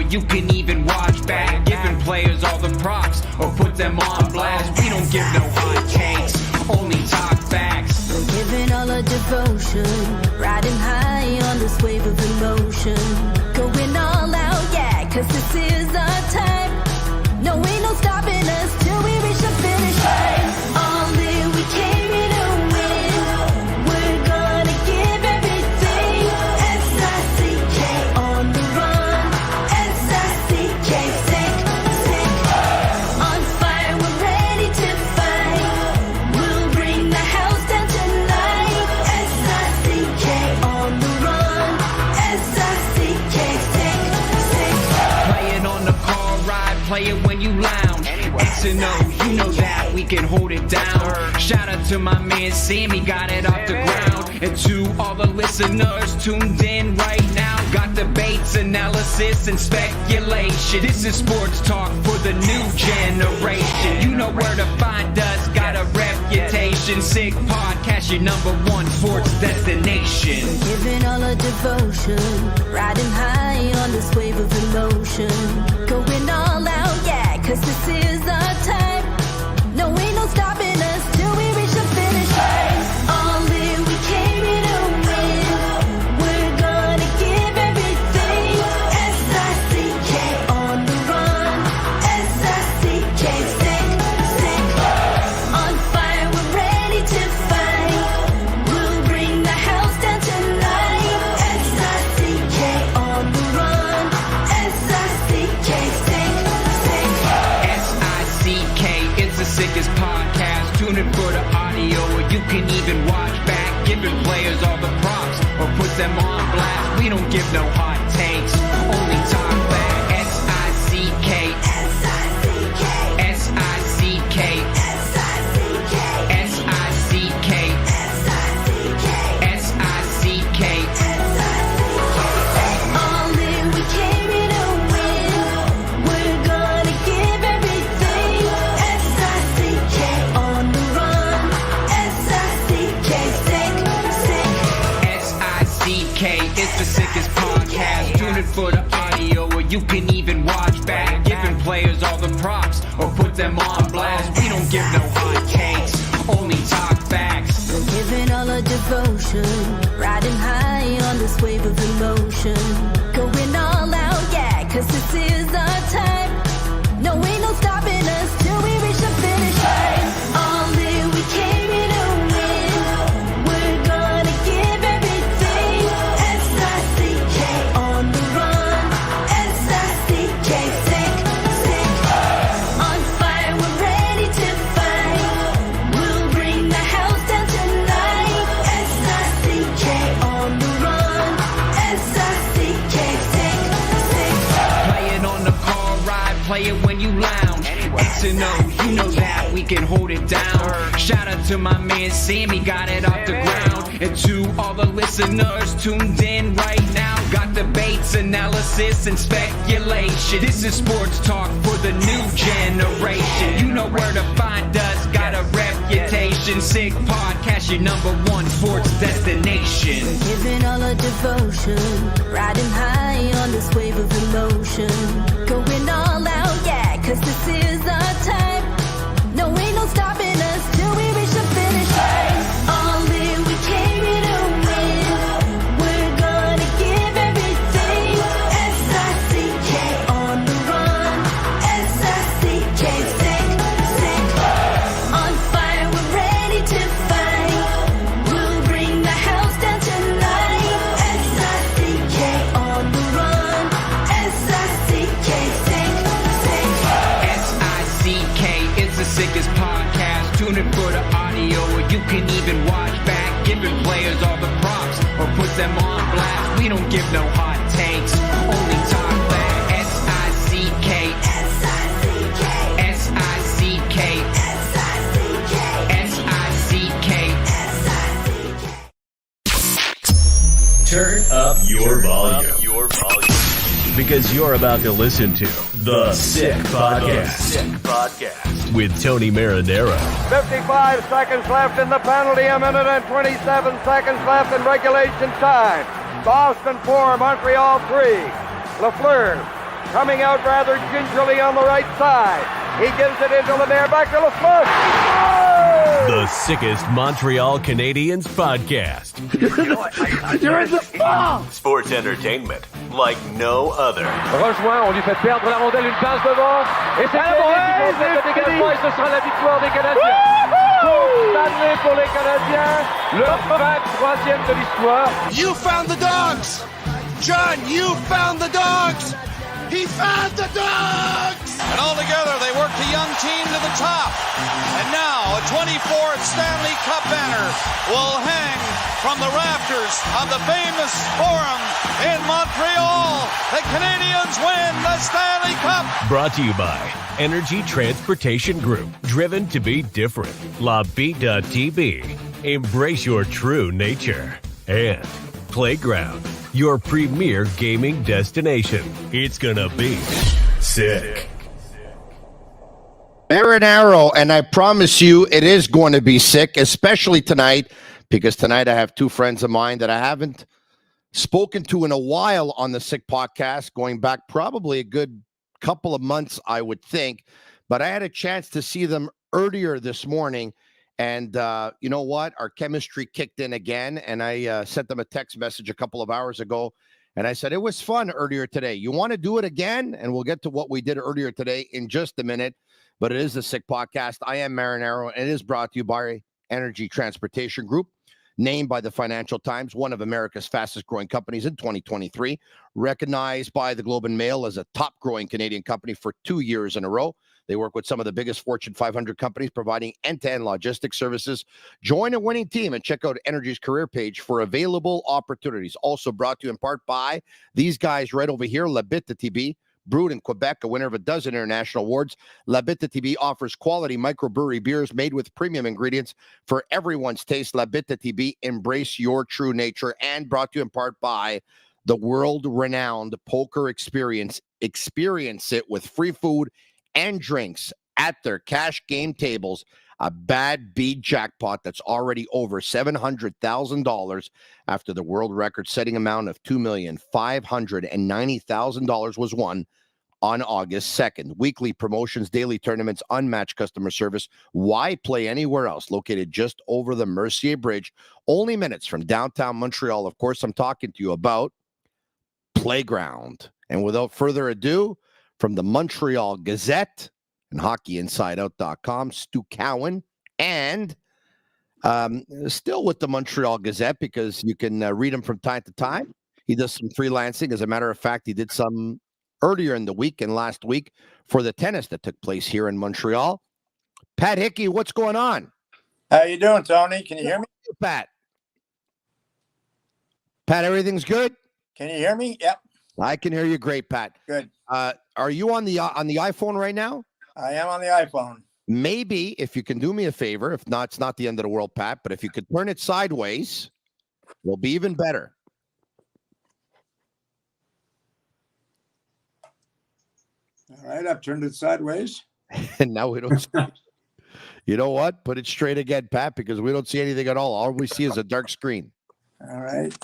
you can even watch back. Giving players all the props or put them on blast. We don't give no hot takes, only talk facts. We're giving all our devotion, riding high on this wave of emotion. Going all out, yeah, cause this is our time. No, ain't no stopping us till we reach the finish line. All in, we came here to win. We're gonna give everything. S-I-C-K on the run. S-I-C-K, sick, sick. On fire, we're ready to fight. We'll bring the house down tonight. S-I-C-K on the run. S-I-C-K, sick, sick. Playing on the car ride, play it when you lounge. X and O, you know that we can hold it down. Shout out to my man Sammy, got it off the ground. And to all the listeners tuned in right now, got debates, analysis, and speculation. This is sports talk for the new generation. You know where to find us, got a reputation. Sick podcast, your #1 sports destination. Giving all our devotion, riding high on this wave of emotion. Going all out, yeah, cause this is our time. No, ain't no stopping us till we reach the finish line. All in, we came here to win. We're gonna give everything. S-I-C-K on the run. S-I-C-K, sick, sick. On fire, we're ready to fight. We'll bring the house down tonight. S-I-C-K on the run. S-I-C-K, sick, sick. S-I-C-K is the sickest podcast. Tune in for the audio, or you can even watch back. Giving players all the props or put them on blast. We don't give no hot takes, only talk back. S-I-C-K, S-I-C-K, S-I-C-K, S-I-C-K, S-I-C-K, S-I-C-K, S-I-C-K. all in, we came here to win. We're gonna give everything. S-I-C-K on the run. S-I-C-K, sick, sick. S-I-C-K is the sickest podcast. Tune in for the audio, or you can even watch back. Giving players all the props or put them on blast. We don't give no hot takes, only talk facts. We're giving all our devotion, riding high on this wave of emotion. Going all out, yeah, cause this is our time. No, ain't no stopping us till we reach the finish line. All in, we came here to win. We're gonna give everything. S-I-C-K on the run. S-I-C-K, sick, sick. On fire, we're ready to fight. We'll bring the house down tonight. S-I-C-K on the run. S-I-C-K, sick, sick. Playing on the car ride, play it when you lounge. X and O, you know that we can hold it down. Shout out to my man Sammy, got it off the ground. And to all the listeners tuned in right now, got debates, analysis, and speculation. This is sports talk for the new generation. You know where to find us, got a reputation. Sick podcast, your #1 sports destination. Giving all our devotion, riding high on this wave of emotion. Going all out, yeah, cause this is our time. No, ain't no stopping us till we reach the finish line. All in, we came here to win. We're gonna give everything. S-I-C-K on the run. S-I-C-K, sick, sick. On fire, we're ready to fight. We'll bring the house down tonight. S-I-C-K on the run. S-I-C-K, sick, sick. S-I-C-K is the sickest podcast. Tune in for the audio, or you can even watch back. Giving players all the props or put them on blast. We don't give no hot takes, only talk back. S-I-C-K, S-I-C-K, S-I-C-K, S-I-C-K, S-I-C-K. S-I-C-K. Turn up your volume. Because you're about to listen to The Sick Podcast. With Tony Marinaro. 55 seconds left in the penalty, a minute and 27 seconds left in regulation time. Boston 4, Montreal 3. Lafleur coming out rather gingerly on the right side. He gives it into Lemaire, back to LaFleur. The sickest Montreal Canadiens podcast. You're in the ball! Sports entertainment like no other. Rejoint, on lui fait perdre la rondelle, une passe devant. Et c'est le dégagement, et ce sera la victoire des Canadiens. Coupe Stanley pour les Canadiens, le 23e de l'histoire. You found the dogs! John, you found the dogs! He found the dogs! And all together, they worked a young team to the top. And now, a 24th Stanley Cup banner will hang from the rafters of the famous Forum in Montreal. The Canadiens win the Stanley Cup! Brought to you by Energy Transportation Group. Driven to be different. La Vida TV. Embrace your true nature. And Playground, your premier gaming destination. It's gonna be sick. Marinaro, and I promise you it is going to be sick, especially tonight, because tonight I have two friends of mine that I haven't spoken to in a while on the Sick Podcast, going back probably a good couple of months, I would think. But I had a chance to see them earlier this morning. And you know what? Our chemistry kicked in again. And I sent them a text message a couple of hours ago. And I said, it was fun earlier today. You want to do it again? And we'll get to what we did earlier today in just a minute. But it is the Sick Podcast. I am Marinaro, and it is brought to you by Energy Transportation Group, named by the Financial Times one of America's fastest growing companies in 2023, recognized by the Globe and Mail as a top growing Canadian company for 2 years in a row. They work with some of the biggest Fortune 500 companies providing end-to-end logistics services. Join a winning team and check out Energy's career page for available opportunities. Also brought to you in part by these guys right over here, Bittt, Tibi, brewed in Quebec, a winner of a dozen international awards. Bittt Tibi offers quality microbrewery beers made with premium ingredients for everyone's taste. Bittt Tibi, embrace your true nature. And brought to you in part by the world-renowned poker experience. Experience it with free food and drinks at their cash game tables. A bad beat jackpot that's already over $700,000 after the world record-setting amount of $2,590,000 was won on August 2nd. Weekly promotions, daily tournaments, unmatched customer service. Why play anywhere else? Located just over the Mercier Bridge, only minutes from downtown Montreal. Of course, I'm talking to you about Playground. And without further ado, from the Montreal Gazette and hockeyinsideout.com, Stu Cowan, and still with the Montreal Gazette because you can read him from time to time. He does some freelancing. As a matter of fact, he did some earlier in the week and last week for the tennis that took place here in Montreal. Pat Hickey, what's going on? How you doing, Tony? Can you hear me? Pat, everything's good? Can you hear me? Yep. I can hear you great, Pat. Good. Are you on the iPhone right now? I am on the iPhone. Maybe if you can do me a favor, if not, it's not the end of the world, Pat, but if you could turn it sideways, it'll be even better. All right, I've turned it sideways. And now we don't see. You know what? Put it straight again, Pat, because we don't see anything at all. All we see is a dark screen. All right.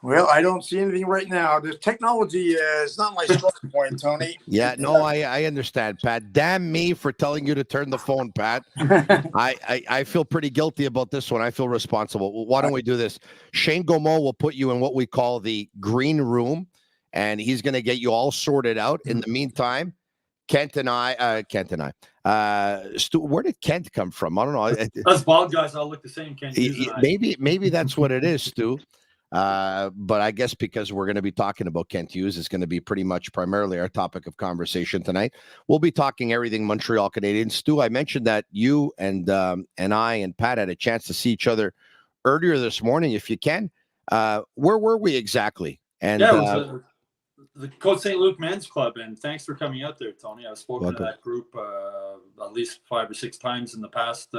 Well, I don't see anything right now. The technology is not my strong point, Tony. Yeah, no, I understand, Pat. Damn me for telling you to turn the phone, Pat. I feel pretty guilty about this one. I feel responsible. Why don't we do this? Shane Gaumont will put you in what we call the green room, and he's going to get you all sorted out. In the meantime, Kent and I, Stu, where did Kent come from? I don't know. Us bald guys all look the same, Kent. Maybe that's what it is, Stu. But I guess because we're going to be talking about Kent Hughes, it's going to be pretty much primarily our topic of conversation tonight. We'll be talking everything Montreal Canadiens. Stu, I mentioned that you and I and Pat had a chance to see each other earlier this morning. If you can, where were we exactly? And it was the Côte St. Luc Men's Club, and thanks for coming out there, Tony. I've spoken to that group at least 5 or 6 times in the past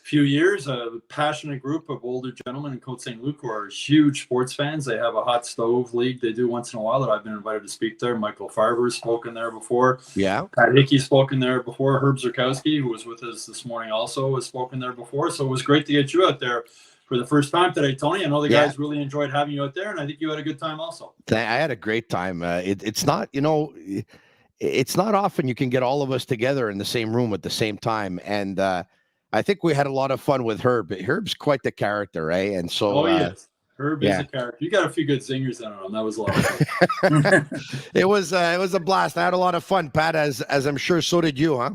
few years. A passionate group of older gentlemen in Côte St. Luc who are huge sports fans. They have a hot stove league they do once in a while that I've been invited to speak there. Michael Farber has spoken there before. Yeah. Pat Hickey spoken there before. Herb Zurkowski, who was with us this morning, also has spoken there before. So it was great to get you out there. for the first time today, Tony. I know the guys really enjoyed having you out there, and I think you had a good time also. I had a great time. It's not, it's not often you can get all of us together in the same room at the same time. And I think we had a lot of fun with Herb. Herb's quite the character, right? And so, yes. Herb is a character. You got a few good zingers on him. That was a lot of fun. It was a blast. I had a lot of fun, Pat, as I'm sure so did you, huh?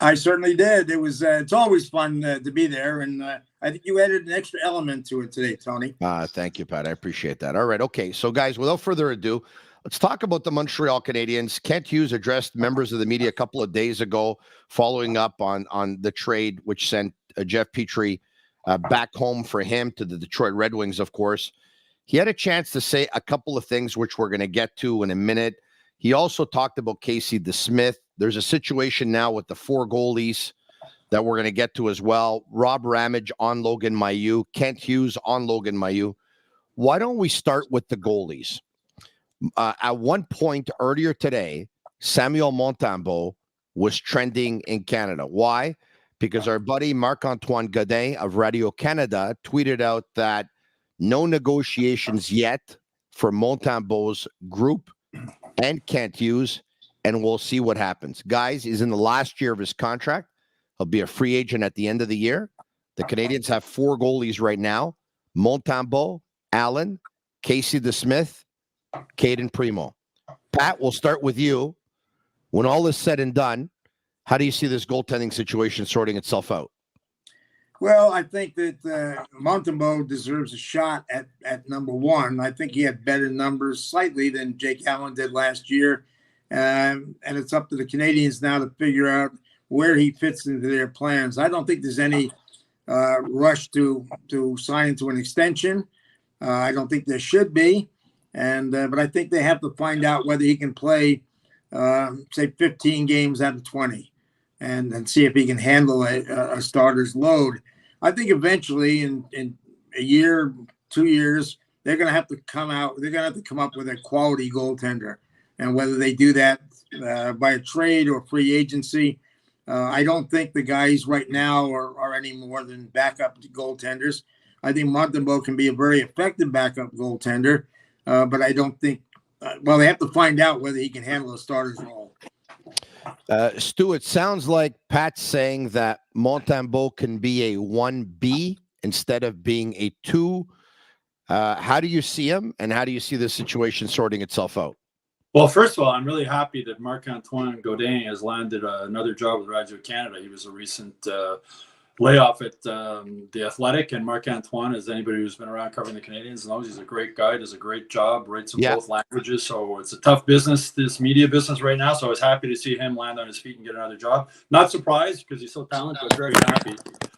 I certainly did. It was. It's always fun to be there, and I think you added an extra element to it today, Tony. Thank you, Pat. I appreciate that. All right, okay. So, guys, without further ado, let's talk about the Montreal Canadiens. Kent Hughes addressed members of the media a couple of days ago, following up on the trade, which sent Jeff Petrie back home for him to the Detroit Red Wings. Of course, he had a chance to say a couple of things, which we're going to get to in a minute. He also talked about Casey DeSmith. There's a situation now with the 4 goalies that we're going to get to as well. Rob Ramage on Logan Mailloux, Kent Hughes on Logan Mailloux. Why don't we start with the goalies? At one point earlier today, Samuel Montembeault was trending in Canada. Why? Because our buddy Marc-Antoine Godin of Radio-Canada tweeted out that no negotiations yet for Montembeault's group and Kent Hughes, and we'll see what happens. Guys, he's in the last year of his contract. He'll be a free agent at the end of the year. The Canadiens have 4 goalies right now: Montembeault, Allen, Casey DeSmith, Caden Primeau. Pat, we'll start with you. When all is said and done, how do you see this goaltending situation sorting itself out? Well, I think that Montembeault deserves a shot at number 1. I think he had better numbers slightly than Jake Allen did last year. And it's up to the Canadiens now to figure out where he fits into their plans. I don't think there's any rush to sign into an extension. I don't think there should be. But I think they have to find out whether he can play, say, 15 games out of 20 and see if he can handle a starter's load. I think eventually in a year, 2 years, they're going to have to come out. They're going to have to come up with a quality goaltender. And whether they do that by a trade or free agency, I don't think the guys right now are any more than backup goaltenders. I think Montembeault can be a very effective backup goaltender, but I don't think they have to find out whether he can handle a starter's role. Stu, it sounds like Pat's saying that Montembeault can be a 1B instead of being a 2. How do you see him, and how do you see this situation sorting itself out? Well, first of all, I'm really happy that Marc-Antoine Godin has landed another job with Radio-Canada. He was a recent layoff at The Athletic, and Marc-Antoine, as anybody who's been around covering the Canadiens knows, he's a great guy, does a great job, writes in both languages. So it's a tough business, this media business right now. So I was happy to see him land on his feet and get another job. Not surprised because he's so talented, but very happy.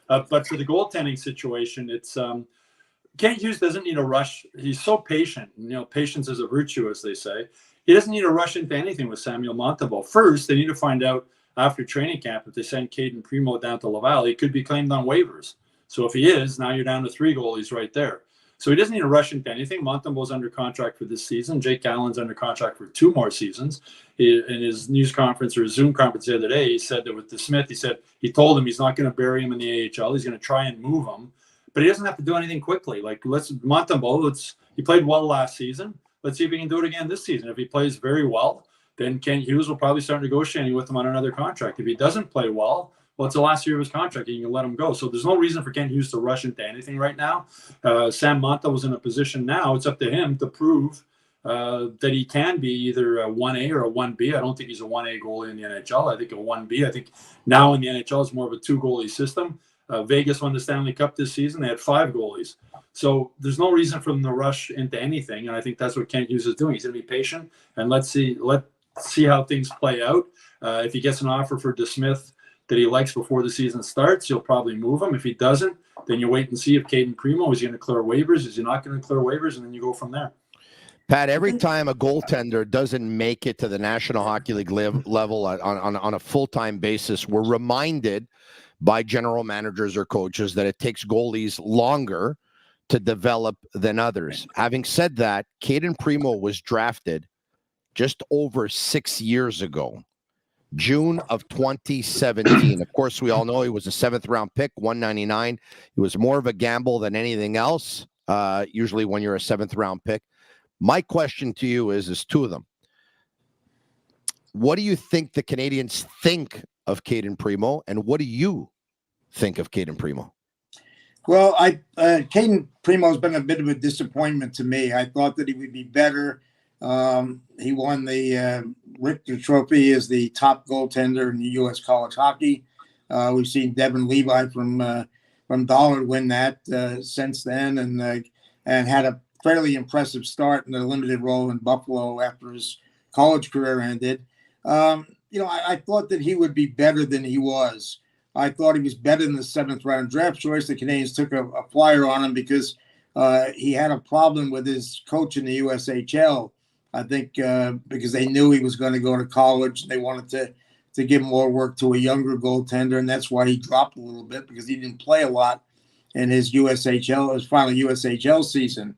But for the goaltending situation, it's Kent Hughes doesn't need a rush. He's so patient. Patience is a virtue, as they say. He doesn't need to rush into anything with Samuel Montembeault. First, they need to find out after training camp if they send Caden Primeau down to Laval, he could be claimed on waivers. So if he is, now you're down to 3 goalies right there. So he doesn't need to rush into anything. Montembeault's under contract for this season. Jake Allen's under contract for 2 more seasons. In his news conference or his Zoom conference the other day, he said that with DeSmith, he told him he's not going to bury him in the AHL. He's going to try and move him, but he doesn't have to do anything quickly. Like Montembeault, he played well last season. Let's see if he can do it again this season. If he plays very well, then Kent Hughes will probably start negotiating with him on another contract. If he doesn't play well, it's the last year of his contract, and you can let him go. So there's no reason for Kent Hughes to rush into anything right now. Sam Monta was in a position now. It's up to him to prove that he can be either a 1A or a 1B. I don't think he's a 1A goalie in the NHL. I think a 1B. I think now in the NHL is more of a 2-goalie system. Vegas won the Stanley Cup this season. They had 5 goalies. So there's no reason for them to rush into anything. And I think that's what Kent Hughes is doing. He's going to be patient, and let's see how things play out. If he gets an offer for DeSmith that he likes before the season starts, he'll probably move him. If he doesn't, then you wait and see if Caden Primeau is going to clear waivers. Is he not going to clear waivers? And then you go from there. Pat, every time a goaltender doesn't make it to the National Hockey League level on a full-time basis, we're reminded by general managers or coaches that it takes goalies longer to develop than others. Having said that, Caden Primeau was drafted just over 6 years ago. June of 2017. Of course, we all know he was a 7th-round pick, 199. It was more of a gamble than anything else, usually when you're a 7th-round pick. My question to you is two of them. What do you think the Canadiens think of Caden Primeau, and what do you think of Caden Primeau? Well, Caden Primeau has been a bit of a disappointment to me. I thought that he would be better. He won the Richter Trophy as the top goaltender in the U.S. college hockey. We've seen Devin Levi from Dollar win that since then, and had a fairly impressive start in a limited role in Buffalo after his college career ended. I thought that he would be better than he was. I thought he was better than the 7th-round draft choice. The Canadiens took a flyer on him because he had a problem with his coach in the USHL. I think because they knew he was going to go to college. They wanted to give more work to a younger goaltender, and that's why he dropped a little bit, because he didn't play a lot in his final USHL season.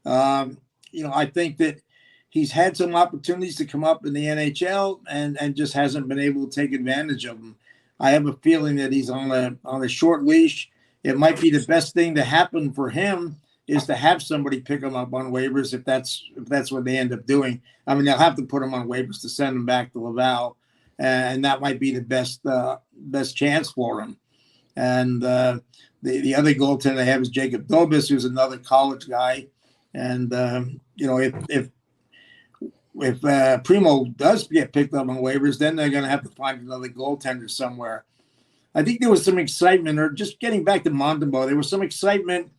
I think that he's had some opportunities to come up in the NHL and just hasn't been able to take advantage of them. I have a feeling that he's on a short leash. It might be the best thing to happen for him is to have somebody pick him up on waivers if that's what they end up doing. I mean, they'll have to put him on waivers to send him back to Laval, and that might be the best chance for him. And the other goaltender they have is Jacob Dobis, who's another college guy. And if Primeau does get picked up on waivers, then they're going to have to find another goaltender somewhere. I think there was some excitement, or just getting back to Montembeault, there was some excitement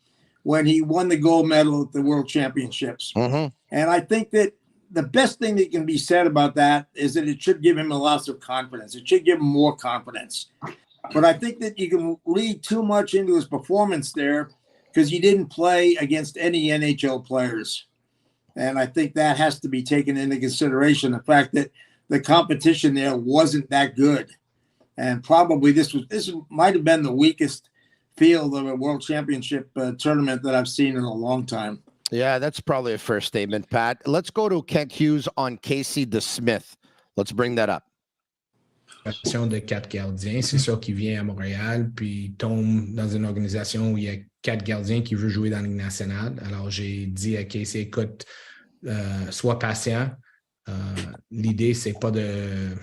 when he won the gold medal at the World Championships. Mm-hmm. And I think that the best thing that can be said about that is that it should give him a lot of confidence. It should give him more confidence. But I think that you can read too much into his performance there because he didn't play against any NHL players. And I think that has to be taken into consideration, the fact that the competition there wasn't that good. And probably this might have been the weakest field of a World Championship tournament that I've seen in a long time. Yeah, that's probably a fair statement, Pat. Let's go to Kent Hughes on Casey DeSmith. Let's bring that up. De 4 gardiens, c'est sûr qu'il vient à Montréal, puis il tombe dans une organisation où il y a 4 gardiens qui veulent jouer dans la Ligue nationale. Alors, j'ai dit à Casey, écoute, sois patient. L'idée, c'est pas de...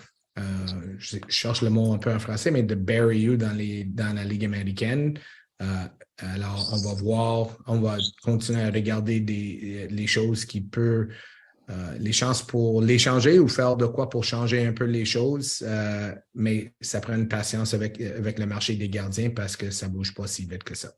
je cherche le mot un peu en français, mais de bury you dans la Ligue américaine. Alors, on va voir, on va continuer à regarder les choses qui peuvent, les chances pour les changer ou faire de quoi pour changer un peu les choses, mais ça prend une patience avec le marché des gardiens parce que ça ne bouge pas si vite que ça.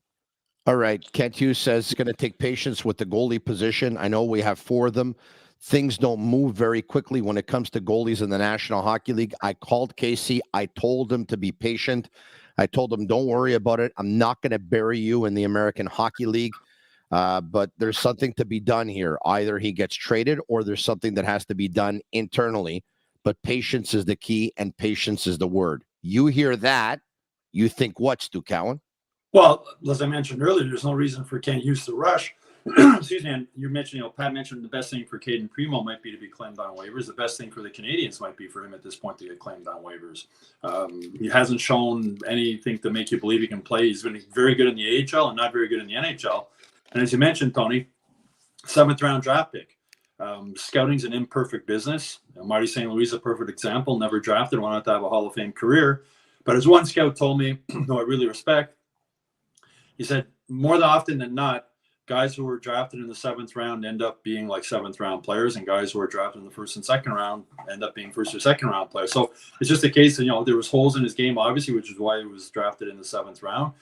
All right. Kent Hughes says it's going to take patience with the goalie position. I know we have 4 of them. Things don't move very quickly when it comes to goalies in the National Hockey League. I called Casey. I told him to be patient. I told him, don't worry about it. I'm not going to bury you in the American Hockey League. But there's something to be done here. Either he gets traded or there's something that has to be done internally. But patience is the key, and patience is the word. You hear that, you think what, Stu Cowan? Well, as I mentioned earlier, there's no reason for Kent Hughes to rush. Excuse me. And you mentioned, Pat mentioned the best thing for Caden Primeau might be to be claimed on waivers. The best thing for the Canadiens might be for him at this point to get claimed on waivers. He hasn't shown anything to make you believe he can play. He's been very good in the AHL and not very good in the NHL. And as you mentioned, Tony, 7th-round draft pick. Scouting's an imperfect business. Marty St. Louis is a perfect example. Never drafted, went on to have a Hall of Fame career. But as one scout told me, who I really respect, he said, more often than not, guys who were drafted in the 7th round end up being like 7th-round players, and guys who are drafted in the 1st and 2nd round end up being 1st or 2nd-round players. So it's just a case that, there was holes in his game, obviously, which is why he was drafted in the 7th round.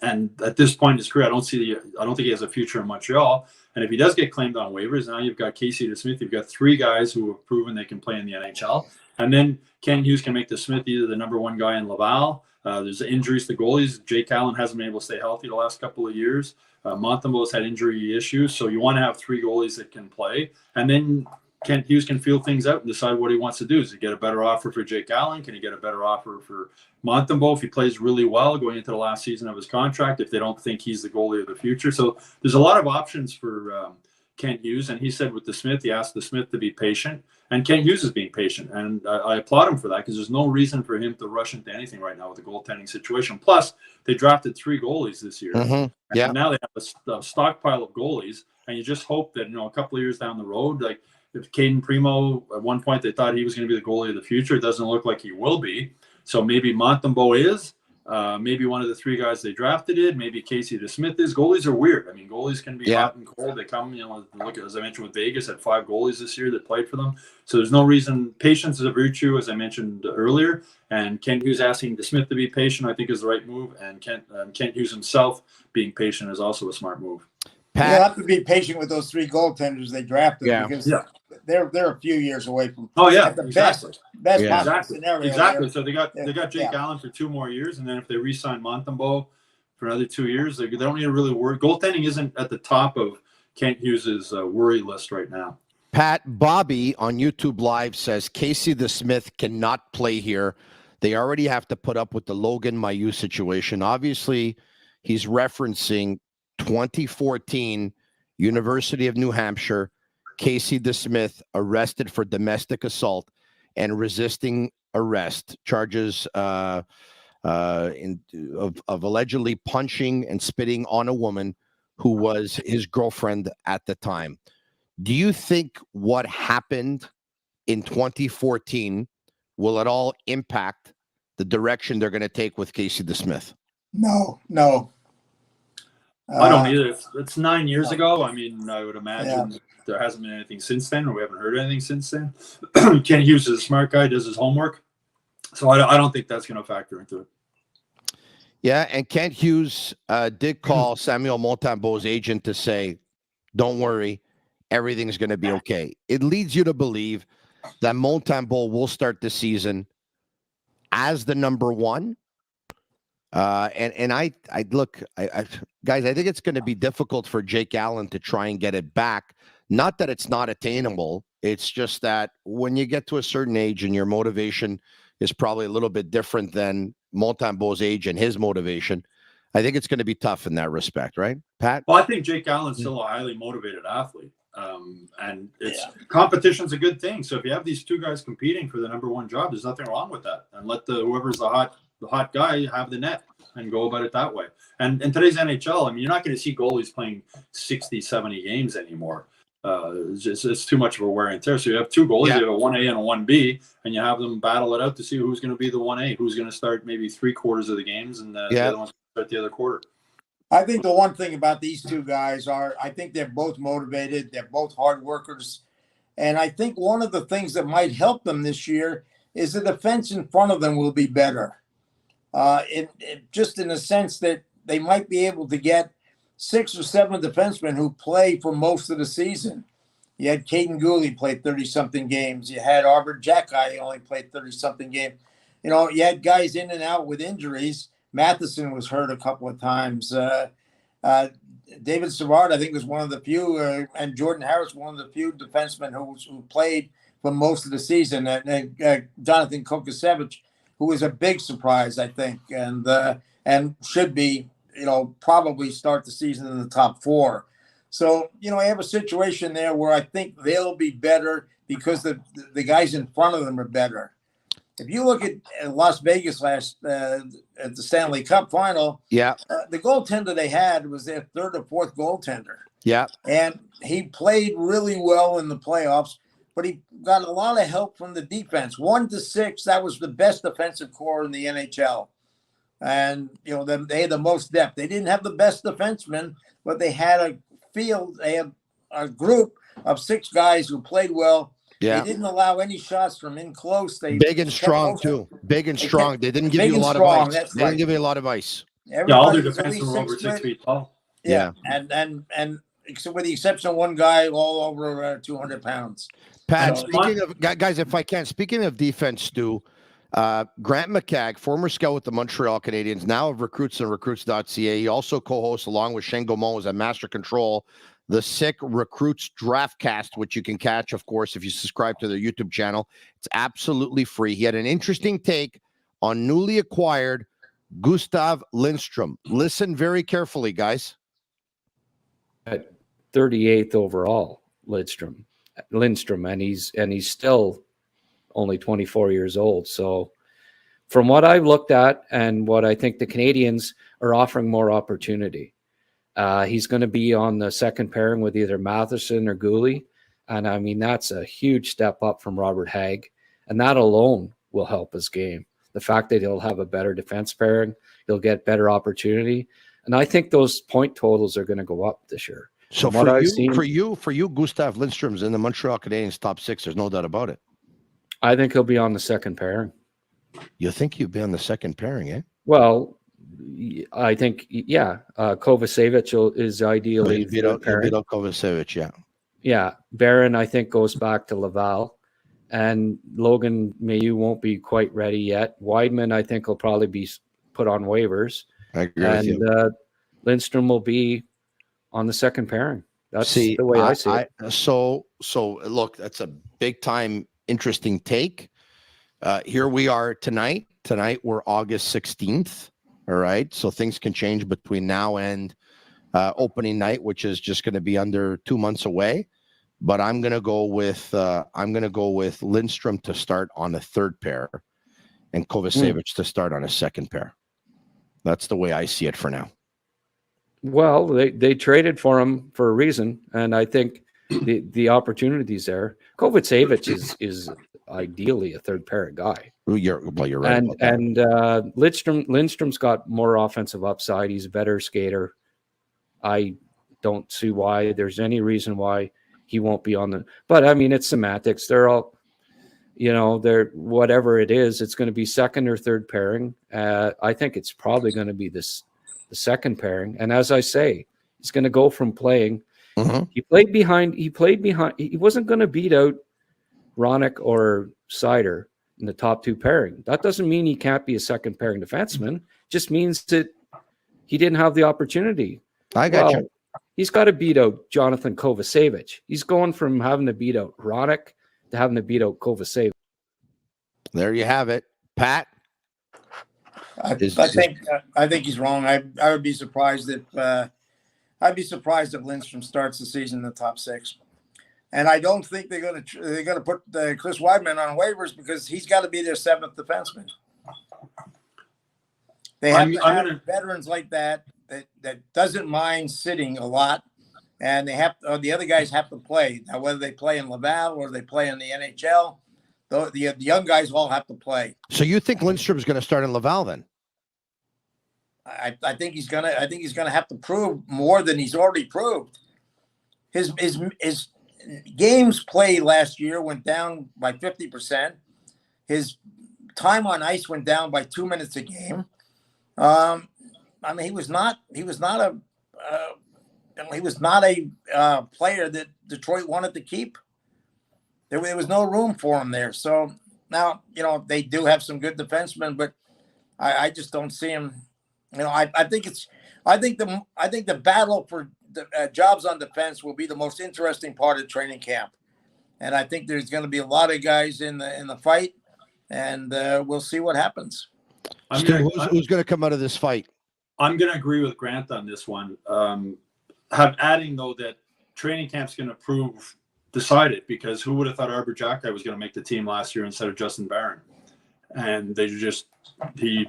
And at this point in his career, I don't think he has a future in Montreal. And if he does get claimed on waivers, now you've got Casey DeSmith. You've got 3 guys who have proven they can play in the NHL. And then Ken Hughes can make DeSmith either the number 1 guy in Laval. There's injuries to goalies. Jake Allen hasn't been able to stay healthy the last couple of years. Montembeault's had injury issues. So you want to have 3 goalies that can play. And then Kent Hughes can feel things out and decide what he wants to do. Does he get a better offer for Jake Allen? Can he get a better offer for Montembeault if he plays really well going into the last season of his contract, if they don't think he's the goalie of the future? So there's a lot of options for Kent Hughes, and he said with DeSmith, he asked DeSmith to be patient, and Kent Hughes is being patient, and I applaud him for that because there's no reason for him to rush into anything right now with the goaltending situation. Plus, they drafted 3 goalies this year, and now they have a stockpile of goalies, and you just hope that a couple of years down the road, like if Caden Primeau, at one point they thought he was going to be the goalie of the future, it doesn't look like he will be. So maybe Montembeault is. Maybe one of the 3 guys they drafted it. Maybe Casey DeSmith is. Goalies are weird. I mean, goalies can be hot and cold. They come, look at, as I mentioned with Vegas, had 5 goalies this year that played for them. So there's no reason. Patience is a virtue, as I mentioned earlier. And Kent Hughes asking DeSmith to be patient, I think, is the right move. And Kent Hughes himself being patient is also a smart move. You have to be patient with those 3 goaltenders they drafted because they're a few years away from. Oh yeah, the exactly. best possible scenario. Exactly. So they got Jake Allen for 2 more years, and then if they re-sign Montembeault for another 2 years, they don't need to really worry. Goaltending isn't at the top of Kent Hughes's worry list right now. Pat, Bobby on YouTube Live says Casey DeSmith cannot play here. They already have to put up with the Logan Mailloux situation. Obviously, he's referencing 2014 University of New Hampshire, Casey DeSmith arrested for domestic assault and resisting arrest charges of allegedly punching and spitting on a woman who was his girlfriend at the time. Do you think what happened in 2014 will at all impact the direction they're going to take with Casey DeSmith? No. I don't either. It's 9 years ago. I mean, I would imagine there hasn't been anything since then, or we haven't heard anything since then. Ken Hughes is a smart guy, does his homework. So I don't think that's going to factor into it. Yeah, and Kent Hughes did call Samuel Montembeault's agent to say, don't worry, everything's going to be okay. It leads you to believe that Montembeault will start the season as the number 1. And I look, guys, I think it's going to be difficult for Jake Allen to try and get it back. Not that it's not attainable. It's just that when you get to a certain age and your motivation is probably a little bit different than Montembeault's age and his motivation, I think it's going to be tough in that respect, right, Pat? Well, I think Jake Allen's still a highly motivated athlete. And competition's a good thing. So if you have these 2 guys competing for the number 1 job, there's nothing wrong with that. And let whoever's the hot guy have the net and go about it that way. And in today's NHL, I mean, you're not going to see goalies playing 60, 70 games anymore. It's too much of a wear and tear. So you have 2 goalies, you have a 1A and a 1B, and you have them battle it out to see who's going to be the 1A, who's going to start maybe 3/4 of the games, and the other one's going to start the other quarter. I think the one thing about these 2 guys I think they're both motivated. They're both hard workers. And I think one of the things that might help them this year is the defense in front of them will be better. Just in the sense that they might be able to get 6 or 7 defensemen who play for most of the season. You had Caden Gooley played 30-something games. You had Arbor Jacki only played 30-something games. You had guys in and out with injuries. Matheson was hurt a couple of times. David Savard, I think, was one of the few, and Jordan Harris, one of the few defensemen who played for most of the season. Jonathan Kokasevich, who was a big surprise, I think, and should be, probably start the season in the top 4. So, I have a situation there where I think they'll be better because the guys in front of them are better. If you look at Las Vegas at the Stanley Cup final, the goaltender they had was their 3rd or 4th goaltender. Yeah. And he played really well in the playoffs, but he got a lot of help from the defense. 1-6, that was the best defensive core in the NHL. And, they had the most depth. They didn't have the best defensemen, but they had they had a group of 6 guys who played well. Yeah. They didn't allow any shots from in close. They big and strong too. Big and strong. They didn't give you a lot of ice. They didn't give you a lot of ice. All their defensemen were over 6 feet tall. Yeah. And with the exception of one guy all over 200 pounds. Pat, speaking of guys, if I can, speaking of defense, Stu, Grant McCagg, former scout with the Montreal Canadiens, now of Recruits and Recruits.ca. He also co-hosts along with Shane Gaumont at Master Control the Sick Recruits Draftcast, which you can catch, of course, if you subscribe to their YouTube channel. It's absolutely free. He had an interesting take on newly acquired Gustav Lindstrom. Listen very carefully, guys. At 38th overall, Lindstrom, and he's still only 24 years old. So from what I've looked at and what I think the Canadiens are offering more opportunity, he's going to be on the second pairing with either Matheson or Gooley. And I mean, that's a huge step up from Robert Hagg. And that alone will help his game. The fact that he'll have a better defense pairing, he'll get better opportunity. And I think those point totals are going to go up this year. So for you, Gustav Lindstrom's in the Montreal Canadiens top 6. There's no doubt about it. I think he'll be on the second pairing. You think he'll be on the second pairing, eh? Well, I think, Kovacevic is ideally beat out Kovacevic, yeah. Yeah, Barron, I think, goes back to Laval. And Logan Mailloux won't be quite ready yet. Weidman, I think, will probably be put on waivers. I agree with you. Lindstrom will be on the second pairing. That's the way I see it. So look, that's a big time interesting take. Here we are tonight. Tonight we're August 16th. All right. So things can change between now and opening night, which is just going to be under 2 months away. But I'm going to go with Lindstrom to start on a third pair and Kovacevic to start on a second pair. That's the way I see it for now. Well, they traded for him for a reason, and I think the opportunity's there. Kovacevic is ideally a third pair guy. You're right. And Lindstrom's got more offensive upside. He's a better skater. I don't see why there's any reason why he won't be on the. But I mean, it's semantics. They're all, they're whatever it is. It's going to be second or third pairing. I think it's probably going to be the second pairing. And as I say, he's going to go from playing. Mm-hmm. He played behind. He wasn't going to beat out Ronick or Sider in the top two pairing. That doesn't mean he can't be a second pairing defenseman. It just means that he didn't have the opportunity. I got you. He's got to beat out Jonathan Kovacevic. He's going from having to beat out Ronick to having to beat out Kovacevic. There you have it, Pat. I think he's wrong. I would be surprised if Lindstrom starts the season in the top 6. And I don't think they're going to put Chris Weidman on waivers because he's got to be their 7th defenseman. They have veterans like that doesn't mind sitting a lot, and the other guys have to play. Now, whether they play in Laval or they play in the NHL, the young guys all have to play. So you think Lindstrom's going to start in Laval then? I think he's gonna have to prove more than he's already proved. His games played last year went down by 50%. His time on ice went down by 2 minutes a game. I mean, he was not a player that Detroit wanted to keep. There was no room for him there. So now, they do have some good defensemen, but I just don't see him. I think the battle for the jobs on defense will be the most interesting part of training camp, and I think there's going to be a lot of guys in the fight, and we'll see what happens. Who's going to come out of this fight? I'm going to agree with Grant on this one. Adding though that training camp's going to decide it, because who would have thought Arbor Jacki was going to make the team last year instead of Justin Barron? And he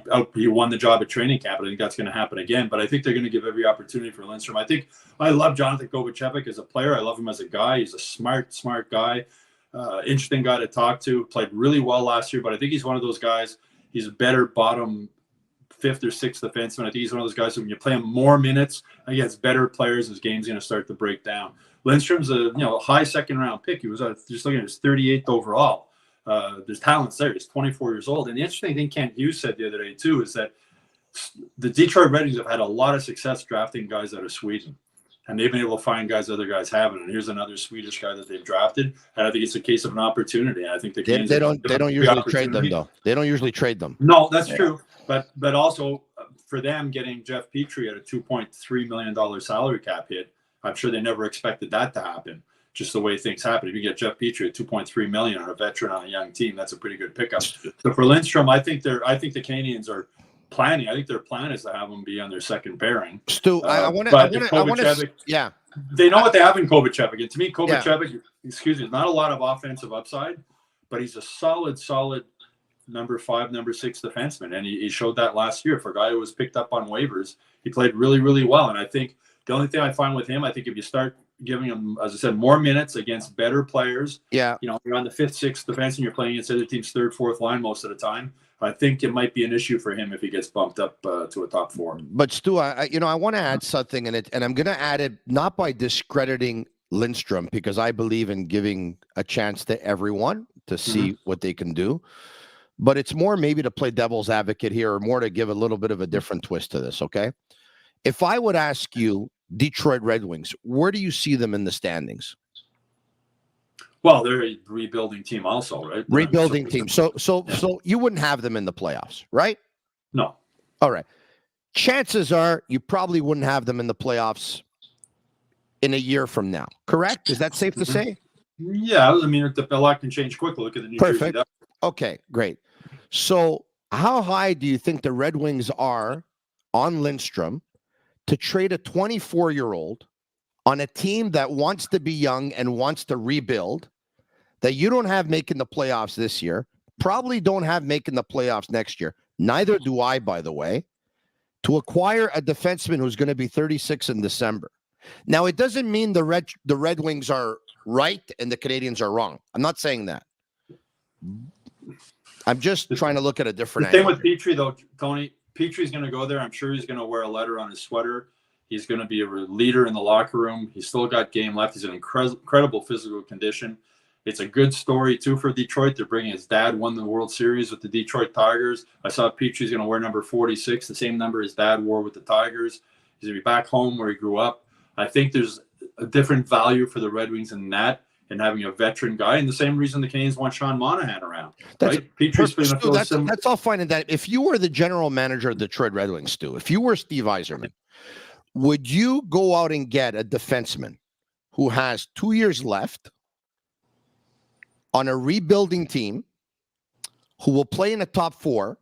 won the job at training camp. I think that's going to happen again. But I think they're going to give every opportunity for Lindstrom. I love Jonathan Kovacevic as a player. I love him as a guy. He's a smart guy, interesting guy to talk to. Played really well last year. But I think he's one of those guys. He's a better bottom 5th or 6th defenseman. I think he's one of those guys who, when you play him more minutes against better players, his game's going to start to break down. Lindstrom's a high second-round pick. He was just looking at his 38th overall. There's talents there. He's 24 years old. And the interesting thing Kent Hughes said the other day, too, is that the Detroit Red Wings have had a lot of success drafting guys out of Sweden. And they've been able to find guys other guys haven't. And here's another Swedish guy that they've drafted. And I think it's a case of an opportunity. I think they don't usually trade them, though. They don't usually trade them. No, that's true. But also for them getting Jeff Petrie at a $2.3 million salary cap hit, I'm sure they never expected that to happen. Just the way things happen. If you get Jeff Petrie at $2.3 million on a veteran on a young team, that's a pretty good pickup. So for Lindstrom, I think the Canadiens are planning. I think their plan is to have him be on their second pairing. Stu, I want to. Yeah. They know what they have in Kovacevic. And to me, Kovacevic, not a lot of offensive upside, but he's a solid number 5, number 6 defenseman. And he showed that last year. For a guy who was picked up on waivers, he played really, really well. And I think the only thing I find with him, I think if you start giving him, as I said, more minutes against better players, you're on the 5th, 6th defense and you're playing against other team's 3rd, 4th line most of the time. I think it might be an issue for him if he gets bumped up to a top 4. But Stu, I want to add something in it, and I'm going to add it not by discrediting Lindstrom, because I believe in giving a chance to everyone to see what they can do. But it's more maybe to play devil's advocate here, or more to give a little bit of a different twist to this, okay? If I would ask you, Detroit Red Wings, where do you see them in the standings? Well, they're a rebuilding team also, right? Rebuilding team. So you wouldn't have them in the playoffs, right? No. All right. Chances are you probably wouldn't have them in the playoffs in a year from now, correct? Is that safe to say? Yeah, I mean, a lot can change quickly. Look at the New Jersey Devils. Okay, great. So how high do you think the Red Wings are on Lindstrom to trade a 24-year-old on a team that wants to be young and wants to rebuild, that you don't have making the playoffs this year, probably don't have making the playoffs next year? Neither do I, by the way, to acquire a defenseman who's going to be 36 in December. Now, it doesn't mean the Red Wings are right and the Canadiens are wrong. I'm not saying that. I'm just trying to look at a different angle. The thing with Petrie, though, Tony, Petrie's going to go there. I'm sure he's going to wear a letter on his sweater. He's going to be a leader in the locker room. He's still got game left. He's in incredible physical condition. It's a good story, too, for Detroit. They're bringing his dad won the World Series with the Detroit Tigers. I saw Petrie's going to wear number 46, the same number his dad wore with the Tigers. He's going to be back home where he grew up. I think there's a different value for the Red Wings in that, and having a veteran guy, and the same reason the Canadiens want Sean Monahan around. Right? That's all fine. And that if you were the general manager of the Detroit Red Wings, Stu, if you were Steve Yzerman, would you go out and get a defenseman who has 2 years left on a rebuilding team, who will play in the top 4,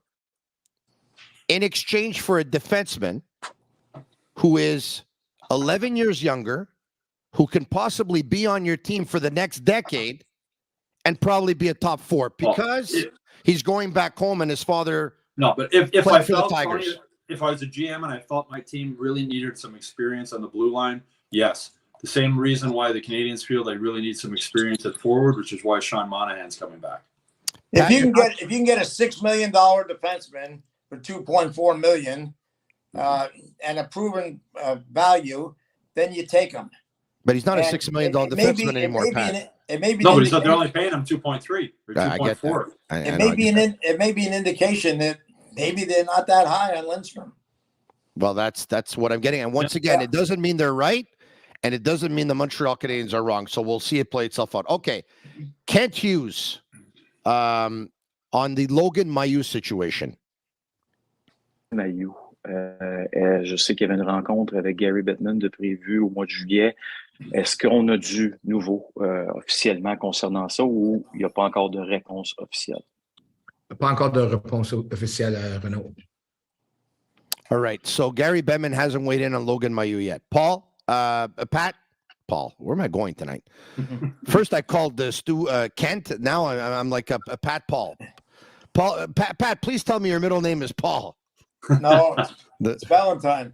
in exchange for a defenseman who is 11 years younger, who can possibly be on your team for the next decade and probably be a top 4 because he's going back home and his father? No, but if I felt, Tony, if I was a GM and I felt my team really needed some experience on the blue line, yes. The same reason why the Canadiens feel they really need some experience at forward, which is why Sean Monahan's coming back. If you can get a $6 million defenseman for $2.4 million and a proven value, then you take him. But he's not a $6 million defenseman anymore, Pat. But they're only paying him 2.3 or 2.4. It may be an indication that maybe they're not that high on Lindstrom. Well, that's what I'm getting. And once again, it doesn't mean they're right, and it doesn't mean the Montreal Canadiens are wrong. So we'll see it play itself out. Okay, Kent Hughes on the Logan Mailloux situation. Mailloux. Je sais qu'il y avait une rencontre avec Gary Bettman de prévu au mois de juillet. Est-ce qu'on a du nouveau officiellement concernant ça, ou il n'y a pas encore de réponse officielle? Pas encore de réponse officielle, Renaud. All right. So Gary Bettman hasn't weighed in on Logan Mailloux yet. Paul, Pat, Paul, where am I going tonight? First, I called Stu Kent. Now I'm like a Pat Paul. Paul, Pat, please tell me your middle name is Paul. No, it's Valentine.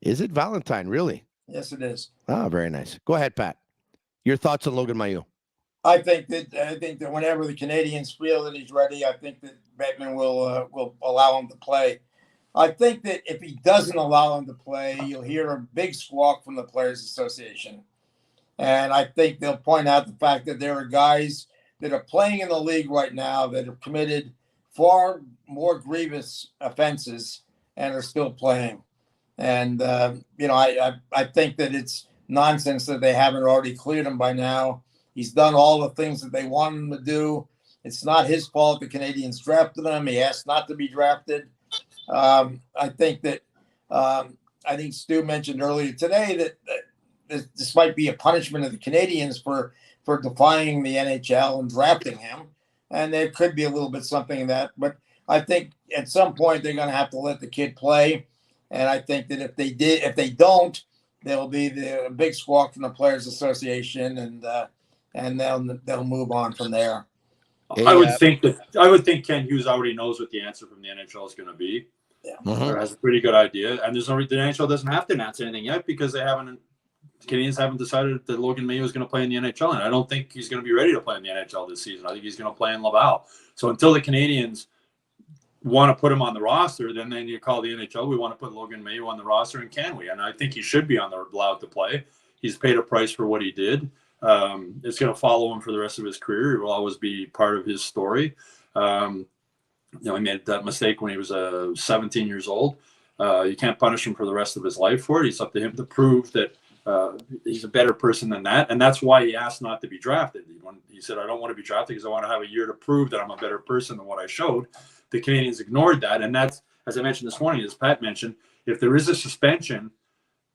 Is it Valentine? Really? Yes, it is. Oh, very nice. Go ahead, Pat. Your thoughts on Logan Mailloux? I think that whenever the Canadiens feel that he's ready, I think that Bettman will allow him to play. I think that if he doesn't allow him to play, you'll hear a big squawk from the Players Association. And I think they'll point out the fact that there are guys that are playing in the league right now that have committed far more grievous offenses and are still playing. And, I think that it's nonsense that they haven't already cleared him by now. He's done all the things that they want him to do. It's not his fault the Canadiens drafted him. He asked not to be drafted. I think Stu mentioned earlier today that this might be a punishment of the Canadiens for defying the NHL and drafting him. And there could be a little bit something in that. But I think at some point they're going to have to let the kid play. And I think that if they don't, there'll be the big squawk from the Players Association, and they'll move on from there. I would think Ken Hughes already knows what the answer from the NHL is going to be. Yeah. Or has a pretty good idea. And the NHL doesn't have to announce anything yet because the Canadiens haven't decided that Logan Mailloux is going to play in the NHL. And I don't think he's going to be ready to play in the NHL this season. I think he's going to play in Laval. So until the Canadiens want to put him on the roster, then they need to call the NHL. We want to put Logan Mailloux on the roster, and can we? And I think he should be allowed to play. He's paid a price for what he did. It's going to follow him for the rest of his career. It will always be part of his story. He made that mistake when he was 17 years old. You can't punish him for the rest of his life for it. It's up to him to prove that he's a better person than that. And that's why he asked not to be drafted. He said, I don't want to be drafted because I want to have a year to prove that I'm a better person than what I showed. The Canadiens ignored that. And that's, as I mentioned this morning, as Pat mentioned, if there is a suspension,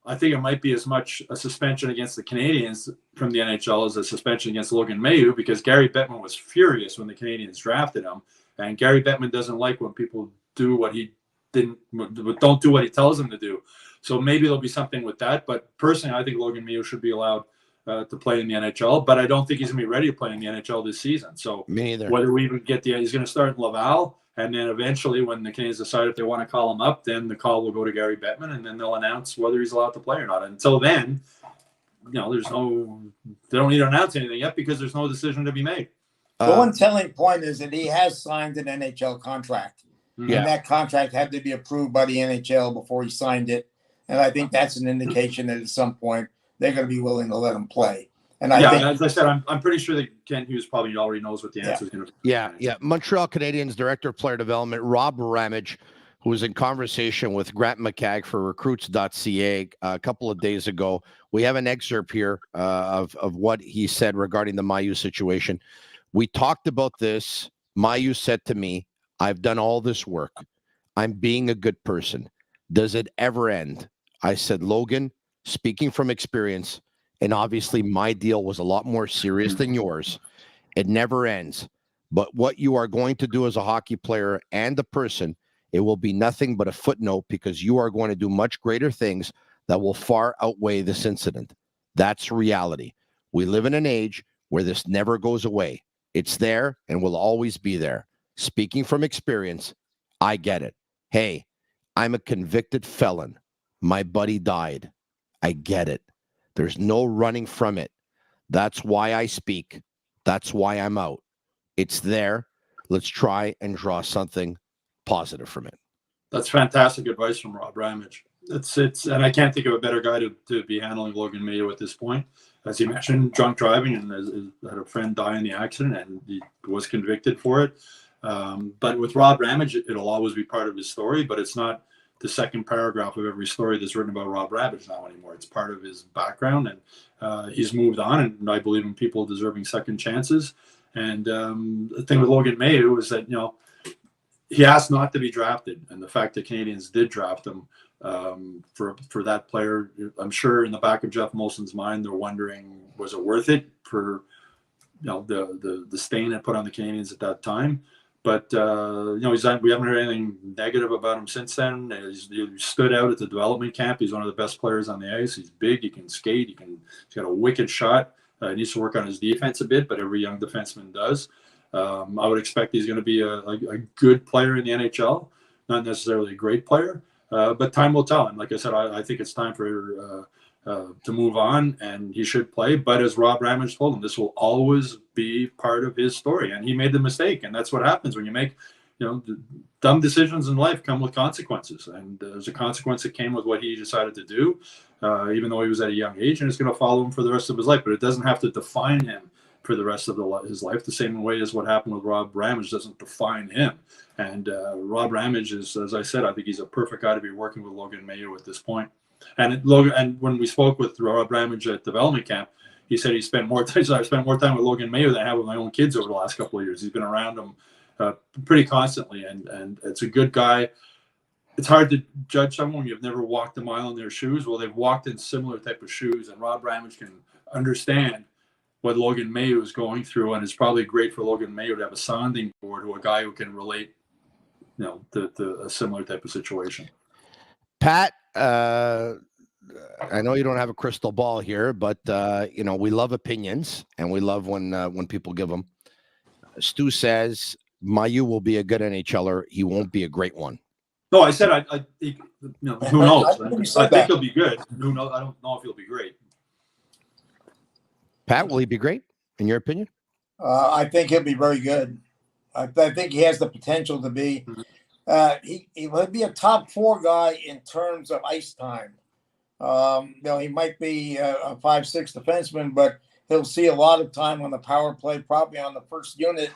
I think it might be as much a suspension against the Canadiens from the NHL as a suspension against Logan Mailloux, because Gary Bettman was furious when the Canadiens drafted him. And Gary Bettman doesn't like when people do what he don't do what he tells them to do. So maybe there'll be something with that. But personally, I think Logan Mailloux should be allowed to play in the NHL. But I don't think he's going to be ready to play in the NHL this season. So me either. Whether we even get he's going to start in Laval. And then eventually when the Canadiens decide if they want to call him up, then the call will go to Gary Bettman, and then they'll announce whether he's allowed to play or not. Until then, they don't need to announce anything yet because there's no decision to be made. The one telling point is that he has signed an NHL contract. Yeah. And that contract had to be approved by the NHL before he signed it. And I think that's an indication that at some point they're going to be willing to let him play. And I think, as I said, I'm pretty sure that Ken Hughes probably already knows what the answer is going to be. Yeah. Montreal Canadiens Director of Player Development, Rob Ramage, who was in conversation with Grant McCagg for recruits.ca a couple of days ago. We have an excerpt here of what he said regarding the Mailloux situation. We talked about this. Mailloux said to me, I've done all this work. I'm being a good person. Does it ever end? I said, Logan, speaking from experience, and obviously my deal was a lot more serious than yours, it never ends. But what you are going to do as a hockey player and a person, it will be nothing but a footnote, because you are going to do much greater things that will far outweigh this incident. That's reality. We live in an age where this never goes away. It's there and will always be there. Speaking from experience, I get it. Hey, I'm a convicted felon. My buddy died. I get it. There's no running from it. That's why I speak. That's why I'm out. It's there. Let's try and draw something positive from it. That's fantastic advice from Rob Ramage. And I can't think of a better guy to be handling Logan Mailloux at this point. As he mentioned, drunk driving, and had a friend die in the accident, and he was convicted for it. But with Rob Ramage, it'll always be part of his story, but it's not the second paragraph of every story that's written about Rob Ramage now anymore. It's part of his background, and he's moved on, and I believe in people deserving second chances. And the thing with Logan Mailloux is that, he asked not to be drafted, and the fact that Canadiens did draft him for that player, I'm sure in the back of Jeff Molson's mind, they're wondering, was it worth it for the stain it put on the Canadiens at that time? But we haven't heard anything negative about him since then. He stood out at the development camp. He's one of the best players on the ice. He's big. He can skate. He's got a wicked shot. He needs to work on his defense a bit, but every young defenseman does. I would expect he's going to be a good player in the NHL, not necessarily a great player, but time will tell. And like I said, I think it's time for to move on, and he should play. But as Rob Ramage told him, this will always be part of his story, and he made the mistake, and that's what happens when you make, dumb decisions in life come with consequences, and there's a consequence that came with what he decided to do, even though he was at a young age, and it's going to follow him for the rest of his life. But it doesn't have to define him for the rest of his life, the same way as what happened with Rob Ramage doesn't define him. And Rob Ramage is, as I said, I think he's a perfect guy to be working with Logan Mailloux at this point. And when we spoke with Rob Ramage at development camp, he said I spent more time with Logan Mailloux than I have with my own kids over the last couple of years. He's been around them pretty constantly, and it's a good guy. It's hard to judge someone when you've never walked a mile in their shoes. Well, they've walked in similar type of shoes, and Rob Ramage can understand what Logan Mailloux is going through, and it's probably great for Logan Mailloux to have a sounding board, or a guy who can relate a similar type of situation. Pat, I know you don't have a crystal ball here, but we love opinions and we love when people give them. Stu says Mailloux will be a good NHLer. He won't be a great one. No, I said who knows? I think he'll be good. Who knows? I don't know if he'll be great. Pat, will he be great in your opinion? I think he'll be very good. I think he has the potential to be. He will be a top 4 guy in terms of ice time. He might be a 5-6 defenseman, but he'll see a lot of time on the power play, probably on the first unit,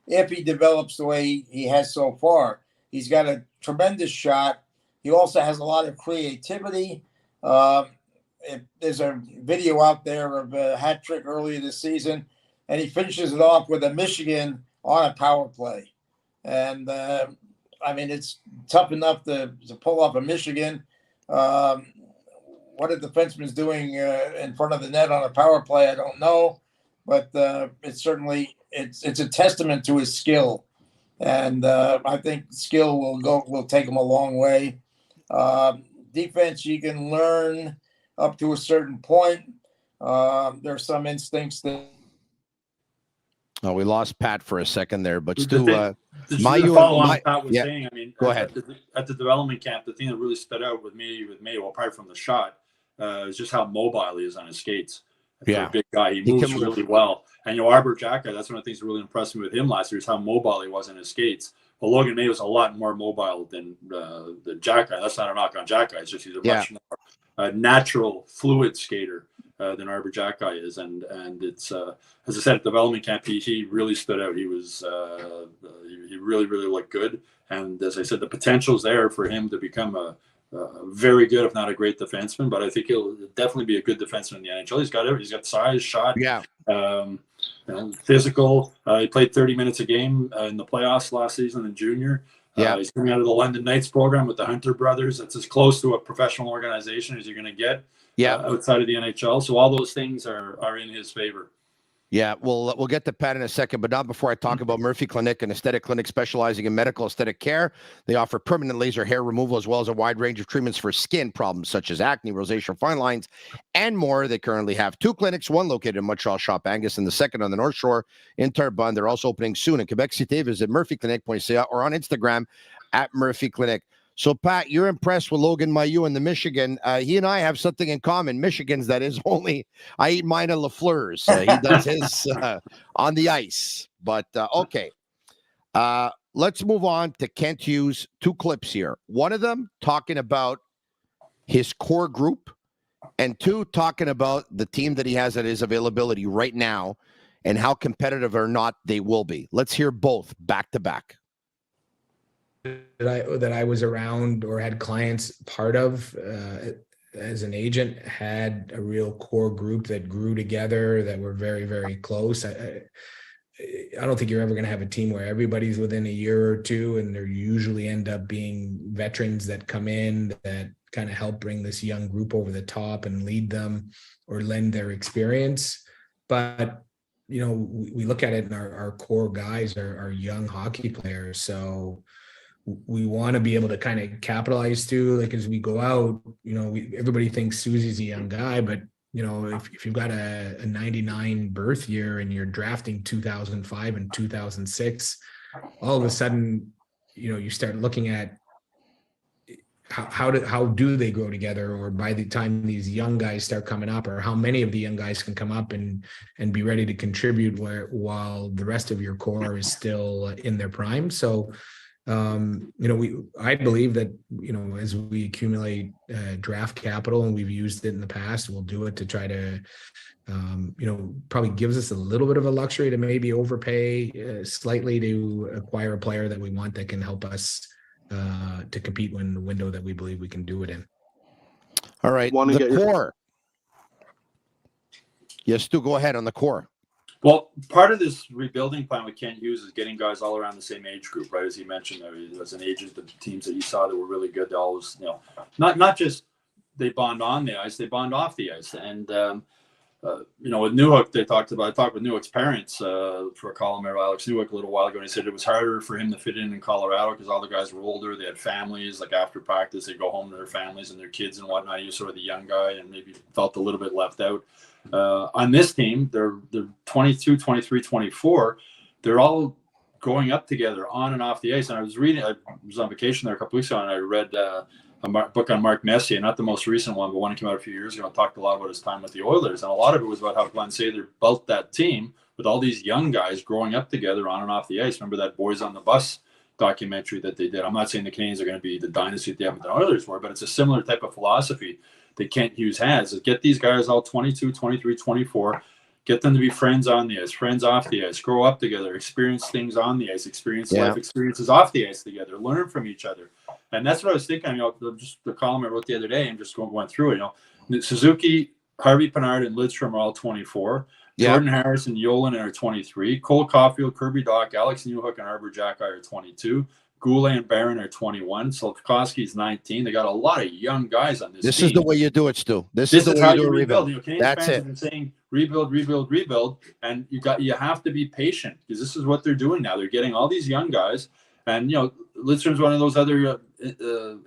if he develops the way he has so far. He's got a tremendous shot. He also has a lot of creativity. There's a video out there of a hat trick earlier this season, and he finishes it off with a Michigan on a power play. And, it's tough enough to pull off a Michigan. What a defenseman's doing in front of the net on a power play, I don't know. But it's certainly it's a testament to his skill. And I think skill will take him a long way. Defense, you can learn up to a certain point. There's some instincts that. Oh, we lost Pat for a second there, but Stu, Mailloux. Pat was saying, go ahead. At the development camp, the thing that really stood out with me, apart from the shot, is just how mobile he is on his skates. For a big guy, he moves really well. And Arbor Xhekaj, that's one of the things that really impressed me with him last year is how mobile he was on his skates. Well, Logan Mailloux was a lot more mobile than Xhekaj. That's not a knock on Xhekaj. It's just he's a much more natural, fluid skater than Arbor Xhekaj is. And it's as I said, at development camp, he really stood out. He was he really, really looked good. And as I said, the potential's there for him to become a very good, if not a great defenseman. But I think he'll definitely be a good defenseman in the NHL. He's got everything. He's got size, shot, physical. He played 30 minutes a game in the playoffs last season in junior. He's coming out of the London Knights program with the Hunter brothers. That's as close to a professional organization as you're going to get outside of the NHL. So all those things are in his favor. Yeah, we'll get to Pat in a second, but not before I talk about Murphy Clinic, an aesthetic clinic specializing in medical aesthetic care. They offer permanent laser hair removal as well as a wide range of treatments for skin problems such as acne, rosacea, fine lines, and more. They currently have 2 clinics, one located in Montreal Shop Angus and the second on the North Shore in Terrebonne. They're also opening soon in Quebec City. Visit murphyclinic.ca or on Instagram at Murphy Clinic. So, Pat, you're impressed with Logan Mailloux in the Michigan. He and I have something in common. Michigan's that is only I eat mine at LaFleur's. He does his on the ice. But, okay. Let's move on to Kent Hughes. 2 clips here. One of them talking about his core group, and 2 talking about the team that he has at his availability right now and how competitive or not they will be. Let's hear both back to back. That I was around or had clients part of as an agent had a real core group that grew together, that were very, very close. I don't think you're ever going to have a team where everybody's within a year or 2, and there usually end up being veterans that come in that kind of help bring this young group over the top and lead them or lend their experience. But we look at it, and our core guys are young hockey players, so we want to be able to kind of capitalize too. Like as we go out, everybody thinks Susie's a young guy, but if you've got a 99 birth year and you're drafting 2005 and 2006, all of a sudden, you start looking at how do they grow together, or by the time these young guys start coming up, or how many of the young guys can come up and be ready to contribute while the rest of your core is still in their prime. So, I believe that, as we accumulate draft capital, and we've used it in the past, we'll do it to try to, probably gives us a little bit of a luxury to maybe overpay slightly to acquire a player that we want that can help us to compete in the window that we believe we can do it in. All right. The core. Yes, Stu, go ahead on the core. Well, part of this rebuilding plan with Kent Hughes is getting guys all around the same age group, right? As he mentioned, as an agent, the teams that you saw that were really good, they always, not just they bond on the ice, they bond off the ice. And with Newhook, I talked with Newhook's parents for a column, Alex Newhook, a little while ago, and he said it was harder for him to fit in Colorado because all the guys were older. They had families. Like after practice, they'd go home to their families and their kids and whatnot. He was sort of the young guy and maybe felt a little bit left out. On this team, they're 22, 23, 24. They're all going up together on and off the ice. And I was on vacation there a couple weeks ago, and I read a book on Mark Messier, not the most recent one, but one that came out a few years ago. I talked a lot about his time with the Oilers, and a lot of it was about how Glenn Sather built that team with all these young guys growing up together on and off the ice. Remember that Boys on the Bus documentary that they did? I'm not saying the Canadiens are going to be the dynasty that the Edmonton Oilers were, but it's a similar type of philosophy that Kent Hughes has, is get these guys all 22, 23, 24, get them to be friends on the ice, friends off the ice, grow up together, experience things on the ice, experience life experiences off the ice together, learn from each other. And that's what I was thinking, just the column I wrote the other day and just going through it, Suzuki, Harvey Pinard, and Lindstrom are all 24. Jordan Harris and Yolen are 23. Cole Caulfield, Kirby Doc, Alex Newhook, and Arbor Jacki are 22. Goulet and Barron are 21. Slafkovsky's 19. They got a lot of young guys on this team. This is the way you do it, Stu. This is how you rebuild. That's it. Have been saying rebuild, and you have to be patient because this is what they're doing now. They're getting all these young guys, and Lindstrom's one of those other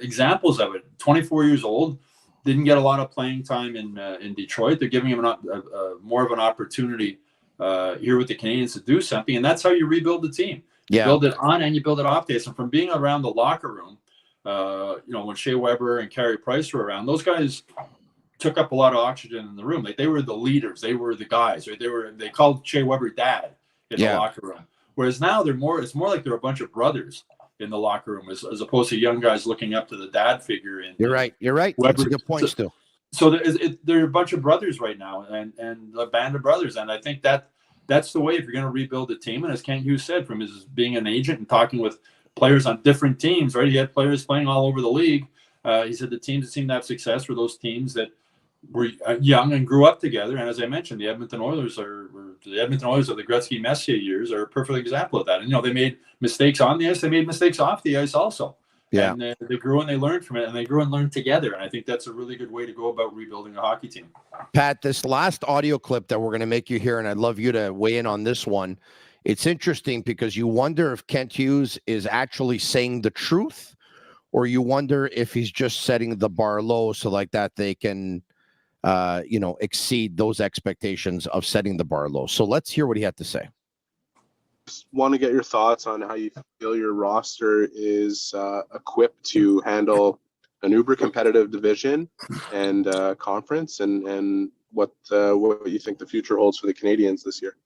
examples of it. 24 years old, didn't get a lot of playing time in Detroit. They're giving him more of an opportunity here with the Canadiens to do something, and that's how you rebuild the team. You build it on and you build it off the ice. And from being around the locker room, when Shea Weber and Carey Price were around, those guys took up a lot of oxygen in the room. Like they were the leaders, they were the guys, right? They called Shea Weber dad in the locker room. Whereas now it's more like they're a bunch of brothers in the locker room as opposed to young guys looking up to the dad figure. You're right. Weber. That's a good point, Stu. So they're a bunch of brothers right now, and a band of brothers, and I think that's the way if you're going to rebuild a team. And as Kent Hughes said, from his being an agent and talking with players on different teams, right? He had players playing all over the league. He said the teams that seemed to have success were those teams that were young and grew up together. And as I mentioned, the Edmonton Oilers of the Gretzky Messier years are a perfect example of that. And they made mistakes on the ice, they made mistakes off the ice also. Yeah. And they grew and they learned from it, and they grew and learned together. And I think that's a really good way to go about rebuilding a hockey team. Pat, this last audio clip that we're going to make you hear, and I'd love you to weigh in on this one. It's interesting because you wonder if Kent Hughes is actually saying the truth, or you wonder if he's just setting the bar low so like that they can, exceed those expectations of setting the bar low. So let's hear what he had to say. Want to get your thoughts on how you feel your roster is equipped to handle an uber competitive division and conference, and what you think the future holds for the Canadiens this year.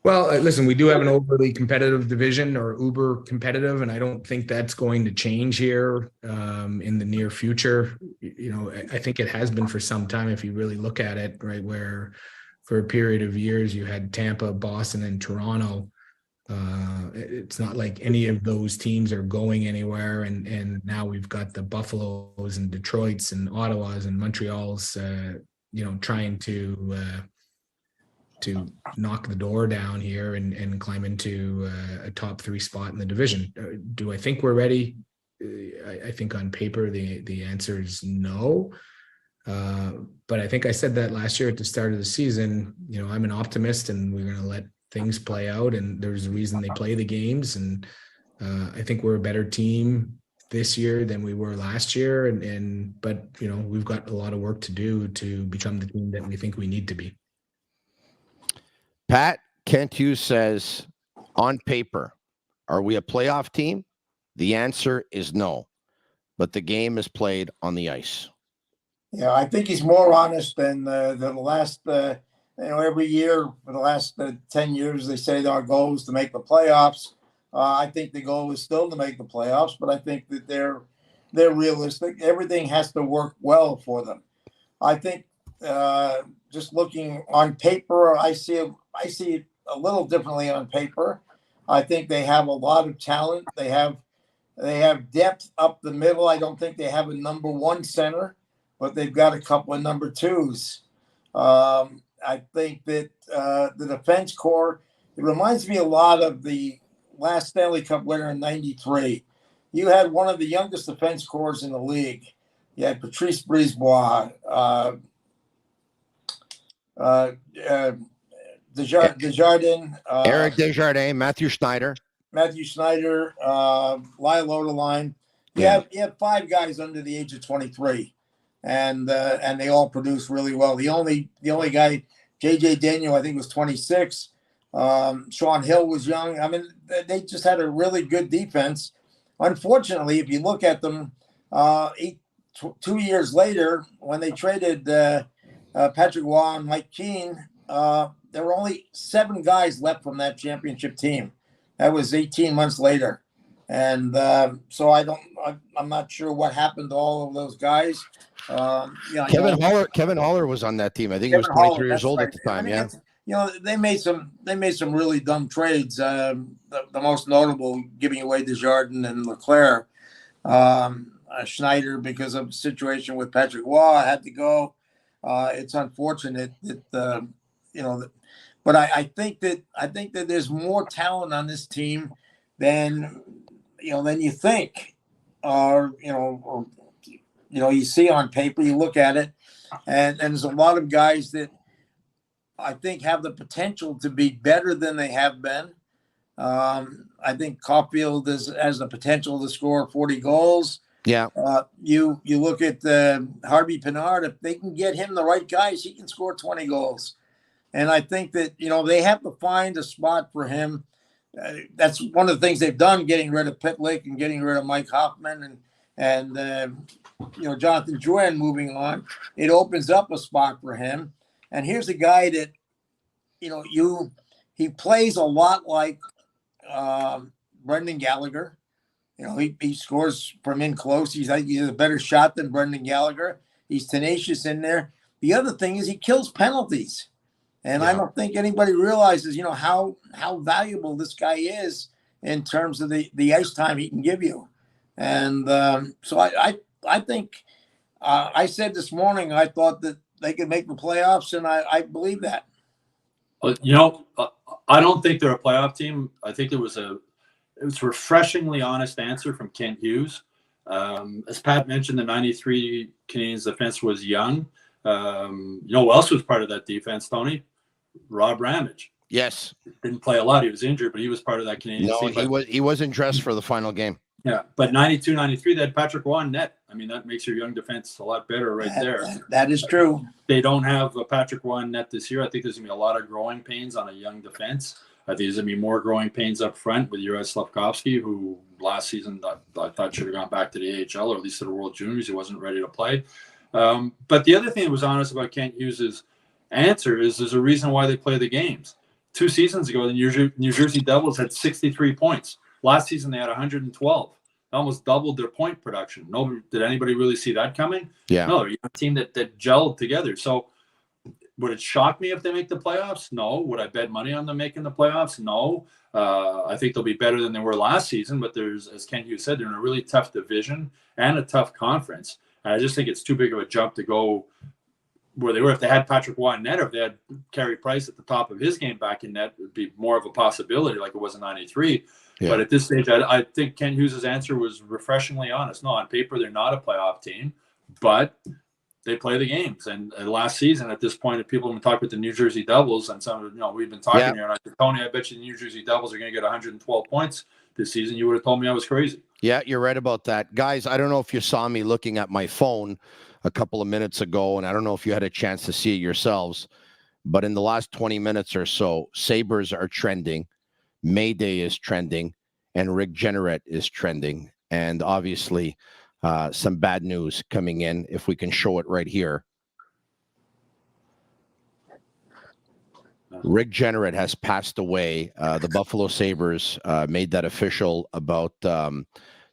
Well, listen, we do have an overly competitive division, or uber competitive, and I don't think that's going to change here in the near future. I think it has been for some time if you really look at it, right, where for a period of years you had Tampa, Boston, and Toronto. It's not like any of those teams are going anywhere, and now we've got the Buffaloes and Detroits and Ottawas and Montreals, trying to knock the door down here and climb into a top 3 spot in the division. Do I think we're ready? I think on paper the answer is no. But I think I said that last year at the start of the season. I'm an optimist, and we're going to let things play out, and there's a reason they play the games. And I think we're a better team this year than we were last year. But we've got a lot of work to do to become the team that we think we need to be. Pat, Kent Hughes says, on paper, are we a playoff team? The answer is no, but the game is played on the ice. Yeah, I think he's more honest than the last, every year for the last 10 years, they say our goal is to make the playoffs. I think the goal is still to make the playoffs, but I think that they're realistic. Everything has to work well for them. I think just looking on paper, I see it a little differently on paper. I think they have a lot of talent. They have depth up the middle. I don't think they have a number 1 center, but they've got a couple of number 2s. I think that the defense corps, it reminds me a lot of the last Stanley Cup winner in '93. You had one of the youngest defense corps in the league. You had Patrice Brisebois, Desjardins, Eric Desjardins, Matthew Schneider, Lyle Oderline. You have 5 guys under the age of 23, and they all produce really well. The only guy, JJ Daniel, I think was 26. Sean Hill was young. I mean, they just had a really good defense. Unfortunately, if you look at them, 2 years later, when they traded Patrick Waugh and Mike Keane, there were only 7 guys left from that championship team. That was 18 months later. And so I'm not sure what happened to all of those guys. Kevin Haller was on that team. I think he was 23 years old at the time. I mean, they made some really dumb trades. The most notable giving away Desjardins and Leclerc. Schneider, because of the situation with Patrick Waugh, had to go. It's unfortunate that but I think that there's more talent on this team than you think, or you see on paper. You look at it, and there's a lot of guys that I think have the potential to be better than they have been. I think Caulfield has the potential to score 40 goals. Yeah. You look at Harvey Pinard. If they can get him the right guys, he can score 20 goals. And I think that they have to find a spot for him. That's one of the things they've done, getting rid of Pitlick and getting rid of Mike Hoffman and Jonathan Drouin moving on. It opens up a spot for him. And here's a guy that he plays a lot like Brendan Gallagher. He scores from in close. He's a better shot than Brendan Gallagher. He's tenacious in there. The other thing is he kills penalties. And I don't think anybody realizes, how valuable this guy is in terms of the ice time he can give you. And so I think I said this morning I thought that they could make the playoffs, and I believe that. I don't think they're a playoff team. I think it was a refreshingly honest answer from Kent Hughes. As Pat mentioned, the 93 Canadiens defense was young. Who else was part of that defense, Tony? Rob Ramage. Yes. Didn't play a lot. He was injured, but he was part of that Canadian team. No, he wasn't dressed for the final game. Yeah, but 92, 93, they had Patrick Waugh in net. I mean, that makes your young defense a lot better right there. That is true. They don't have Patrick Waugh in net this year. I think there's going to be a lot of growing pains on a young defense. I think there's going to be more growing pains up front with Juraj Slafkovsky, who last season I thought should have gone back to the AHL or at least to the World Juniors. He wasn't ready to play. But the other thing that was honest about Kent Hughes' answer is there's a reason why they play the games. 2 seasons ago, the New Jersey Devils had 63 points. Last season, they had 112. They almost doubled their point production. Did anybody really see that coming? Yeah. No, they're a team that gelled together. So would it shock me if they make the playoffs? No. Would I bet money on them making the playoffs? No. I think they'll be better than they were last season, but as Ken Hughes said, they're in a really tough division and a tough conference. And I just think it's too big of a jump to go where they were. If they had Patrick Waugh in net, or if they had Carey Price at the top of his game back in net, it would be more of a possibility like it was in 93. Yeah. But at this stage, I think Ken Hughes' answer was refreshingly honest. No, on paper, they're not a playoff team, but they play the games. And last season, at this point, if people have been talking with the New Jersey Devils, and we've been talking here, and I said, Tony, I bet you the New Jersey Devils are going to get 112 points this season. You would have told me I was crazy. Yeah, you're right about that. Guys, I don't know if you saw me looking at my phone a couple of minutes ago, and I don't know if you had a chance to see it yourselves, but in the last 20 minutes or so, Sabres are trending, Mayday is trending, and Rick Jeanneret is trending. And obviously, some bad news coming in, if we can show it right here. Rick Jeanneret has passed away. The Buffalo Sabres made that official about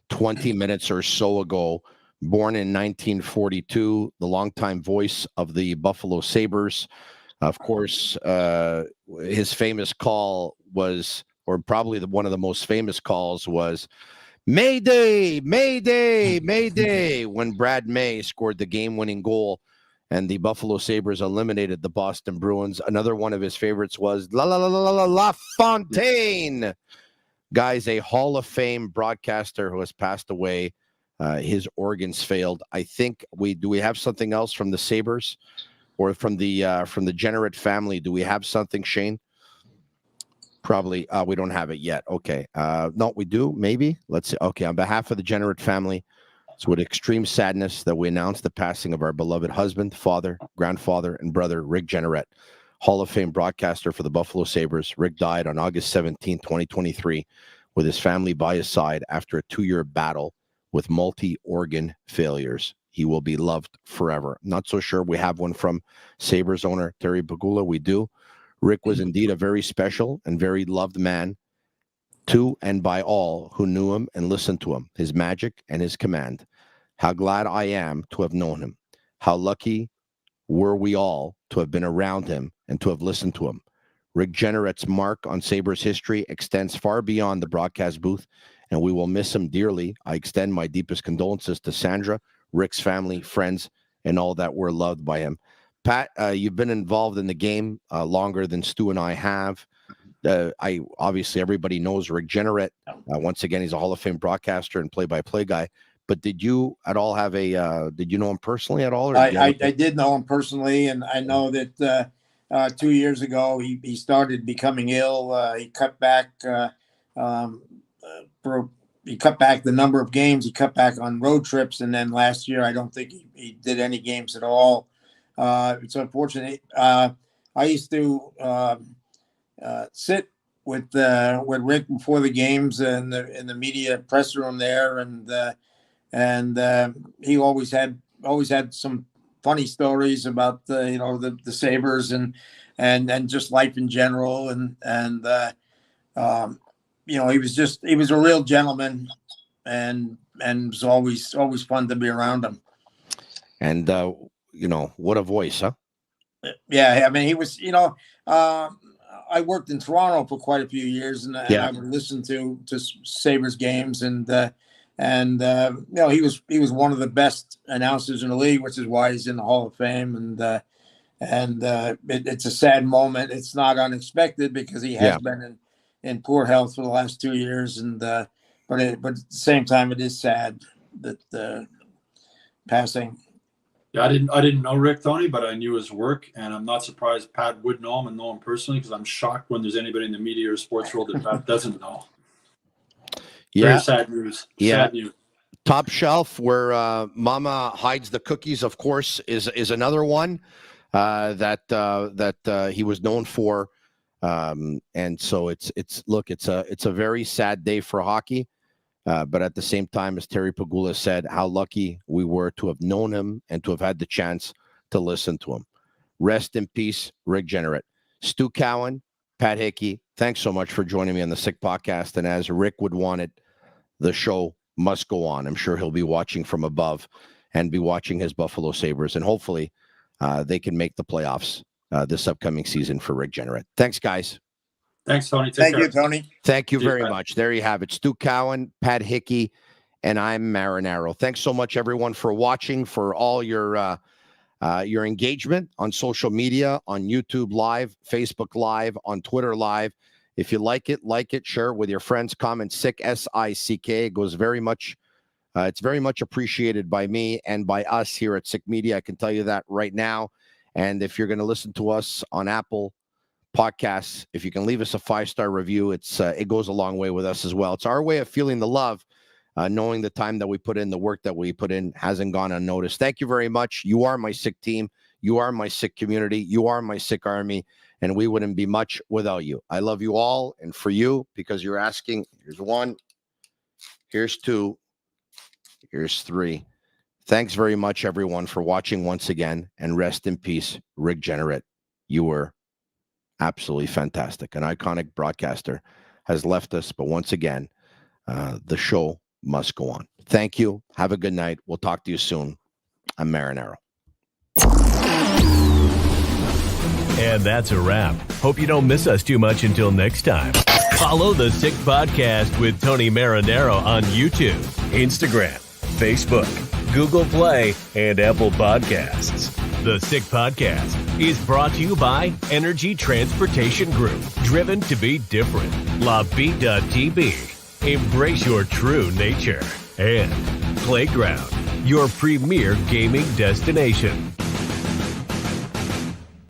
20 minutes or so ago. Born in 1942, the longtime voice of the Buffalo Sabres. Of course, his famous call was, or probably one of the most famous calls was, Mayday, Mayday, Mayday, when Brad May scored the game-winning goal and the Buffalo Sabres eliminated the Boston Bruins. Another one of his favorites was La Fontaine. Guys, a Hall of Fame broadcaster who has passed away. His organs failed. I think we have something else from the Sabres. or from the Jeanneret family? Do we have something, Shane? Probably. We don't have it yet. Okay. No, we do. Maybe. Let's see. Okay. On behalf of the Jeanneret family, it's with extreme sadness that we announce the passing of our beloved husband, father, grandfather, and brother, Rick Jeanneret, Hall of Fame broadcaster for the Buffalo Sabres. Rick died on August 17, 2023, with his family by his side after a 2-year battle with multi-organ failures. He will be loved forever. Not so sure we have one from Sabres owner Terry Pegula. We do. Rick was indeed a very special and very loved man to and by all who knew him and listened to him, his magic and his command. How glad I am to have known him. How lucky were we all to have been around him and to have listened to him. Rick Jeanneret's mark on Sabres history extends far beyond the broadcast booth, and we will miss him dearly. I extend my deepest condolences to Sandra, Rick's family, friends, and all that were loved by him. Pat, you've been involved in the game longer than Stu and I have. Obviously everybody knows Rick Jeanneret. Once again, he's a Hall of Fame broadcaster and play-by-play guy. But did you at all have did you know him personally at all? Or I did know him personally, and I know that 2 years ago he started becoming ill. He cut back the number of games. He cut back on road trips, and then last year I don't think he did any games at all. It's unfortunate. I used to sit with Rick before the games in the media press room there, and he always had some funny stories about the Sabres and just life in general, and he was a real gentleman, and it was always fun to be around him. And what a voice, huh? Yeah, I mean, he was, I worked in Toronto for quite a few years, and I would listen to Sabres games, and he was one of the best announcers in the league, which is why he's in the Hall of Fame. And it's a sad moment. It's not unexpected because he has been in poor health for the last 2 years, but at the same time, it is sad that passing. Yeah, I didn't know Rick, Tony, but I knew his work, and I'm not surprised Pat would know him and know him personally, because I'm shocked when there's anybody in the media or sports world that Pat doesn't know. Yeah. Very sad news. Yeah. Sad news. Top Shelf, where Mama hides the cookies, of course, is another one that he was known for, and so it's a very sad day for hockey. But at the same time, as Terry Pegula said, how lucky we were to have known him and to have had the chance to listen to him. Rest in peace, Rick Jeanneret. Stu Cowan, Pat Hickey, thanks so much for joining me on the Sick Podcast. And as Rick would want it, the show must go on. I'm sure he'll be watching from above and be watching his Buffalo Sabres. And hopefully they can make the playoffs this upcoming season for Rick Jeanneret. Thanks, guys. Thanks, Tony. Thank you, Tony. Thank you very much. There you have it. Stu Cowan, Pat Hickey, and I'm Marinaro. Thanks so much, everyone, for watching, for all your engagement on social media, on YouTube Live, Facebook Live, on Twitter Live. If you like it, share it with your friends. Comment SICK, S-I-C-K. It goes very much. It's very much appreciated by me and by us here at Sick Media. I can tell you that right now. And if you're going to listen to us on Apple Podcasts, if you can leave us a 5-star review, it goes a long way with us as well. It's our way of feeling the love, knowing the time that we put in, the work that we put in hasn't gone unnoticed. Thank you very much. You are my Sick team. You are my Sick community. You are my Sick army, and we wouldn't be much without you. I love you all, and for you, because you're asking, here's 1, here's 2, here's 3. Thanks very much, everyone, for watching once again, and rest in peace, Rick Jeanneret. You were absolutely fantastic. An iconic broadcaster has left us, but once again, the show must go on. Thank you. Have a good night. We'll talk to you soon. I'm Marinaro. And that's a wrap. Hope you don't miss us too much until next time. Follow the Sick Podcast with Tony Marinaro on YouTube, Instagram, Facebook, Google Play, and Apple Podcasts. The Sick Podcast is brought to you by Energy Transportation Group, driven to be different. LaBita.tb, embrace your true nature. And Playground, your premier gaming destination.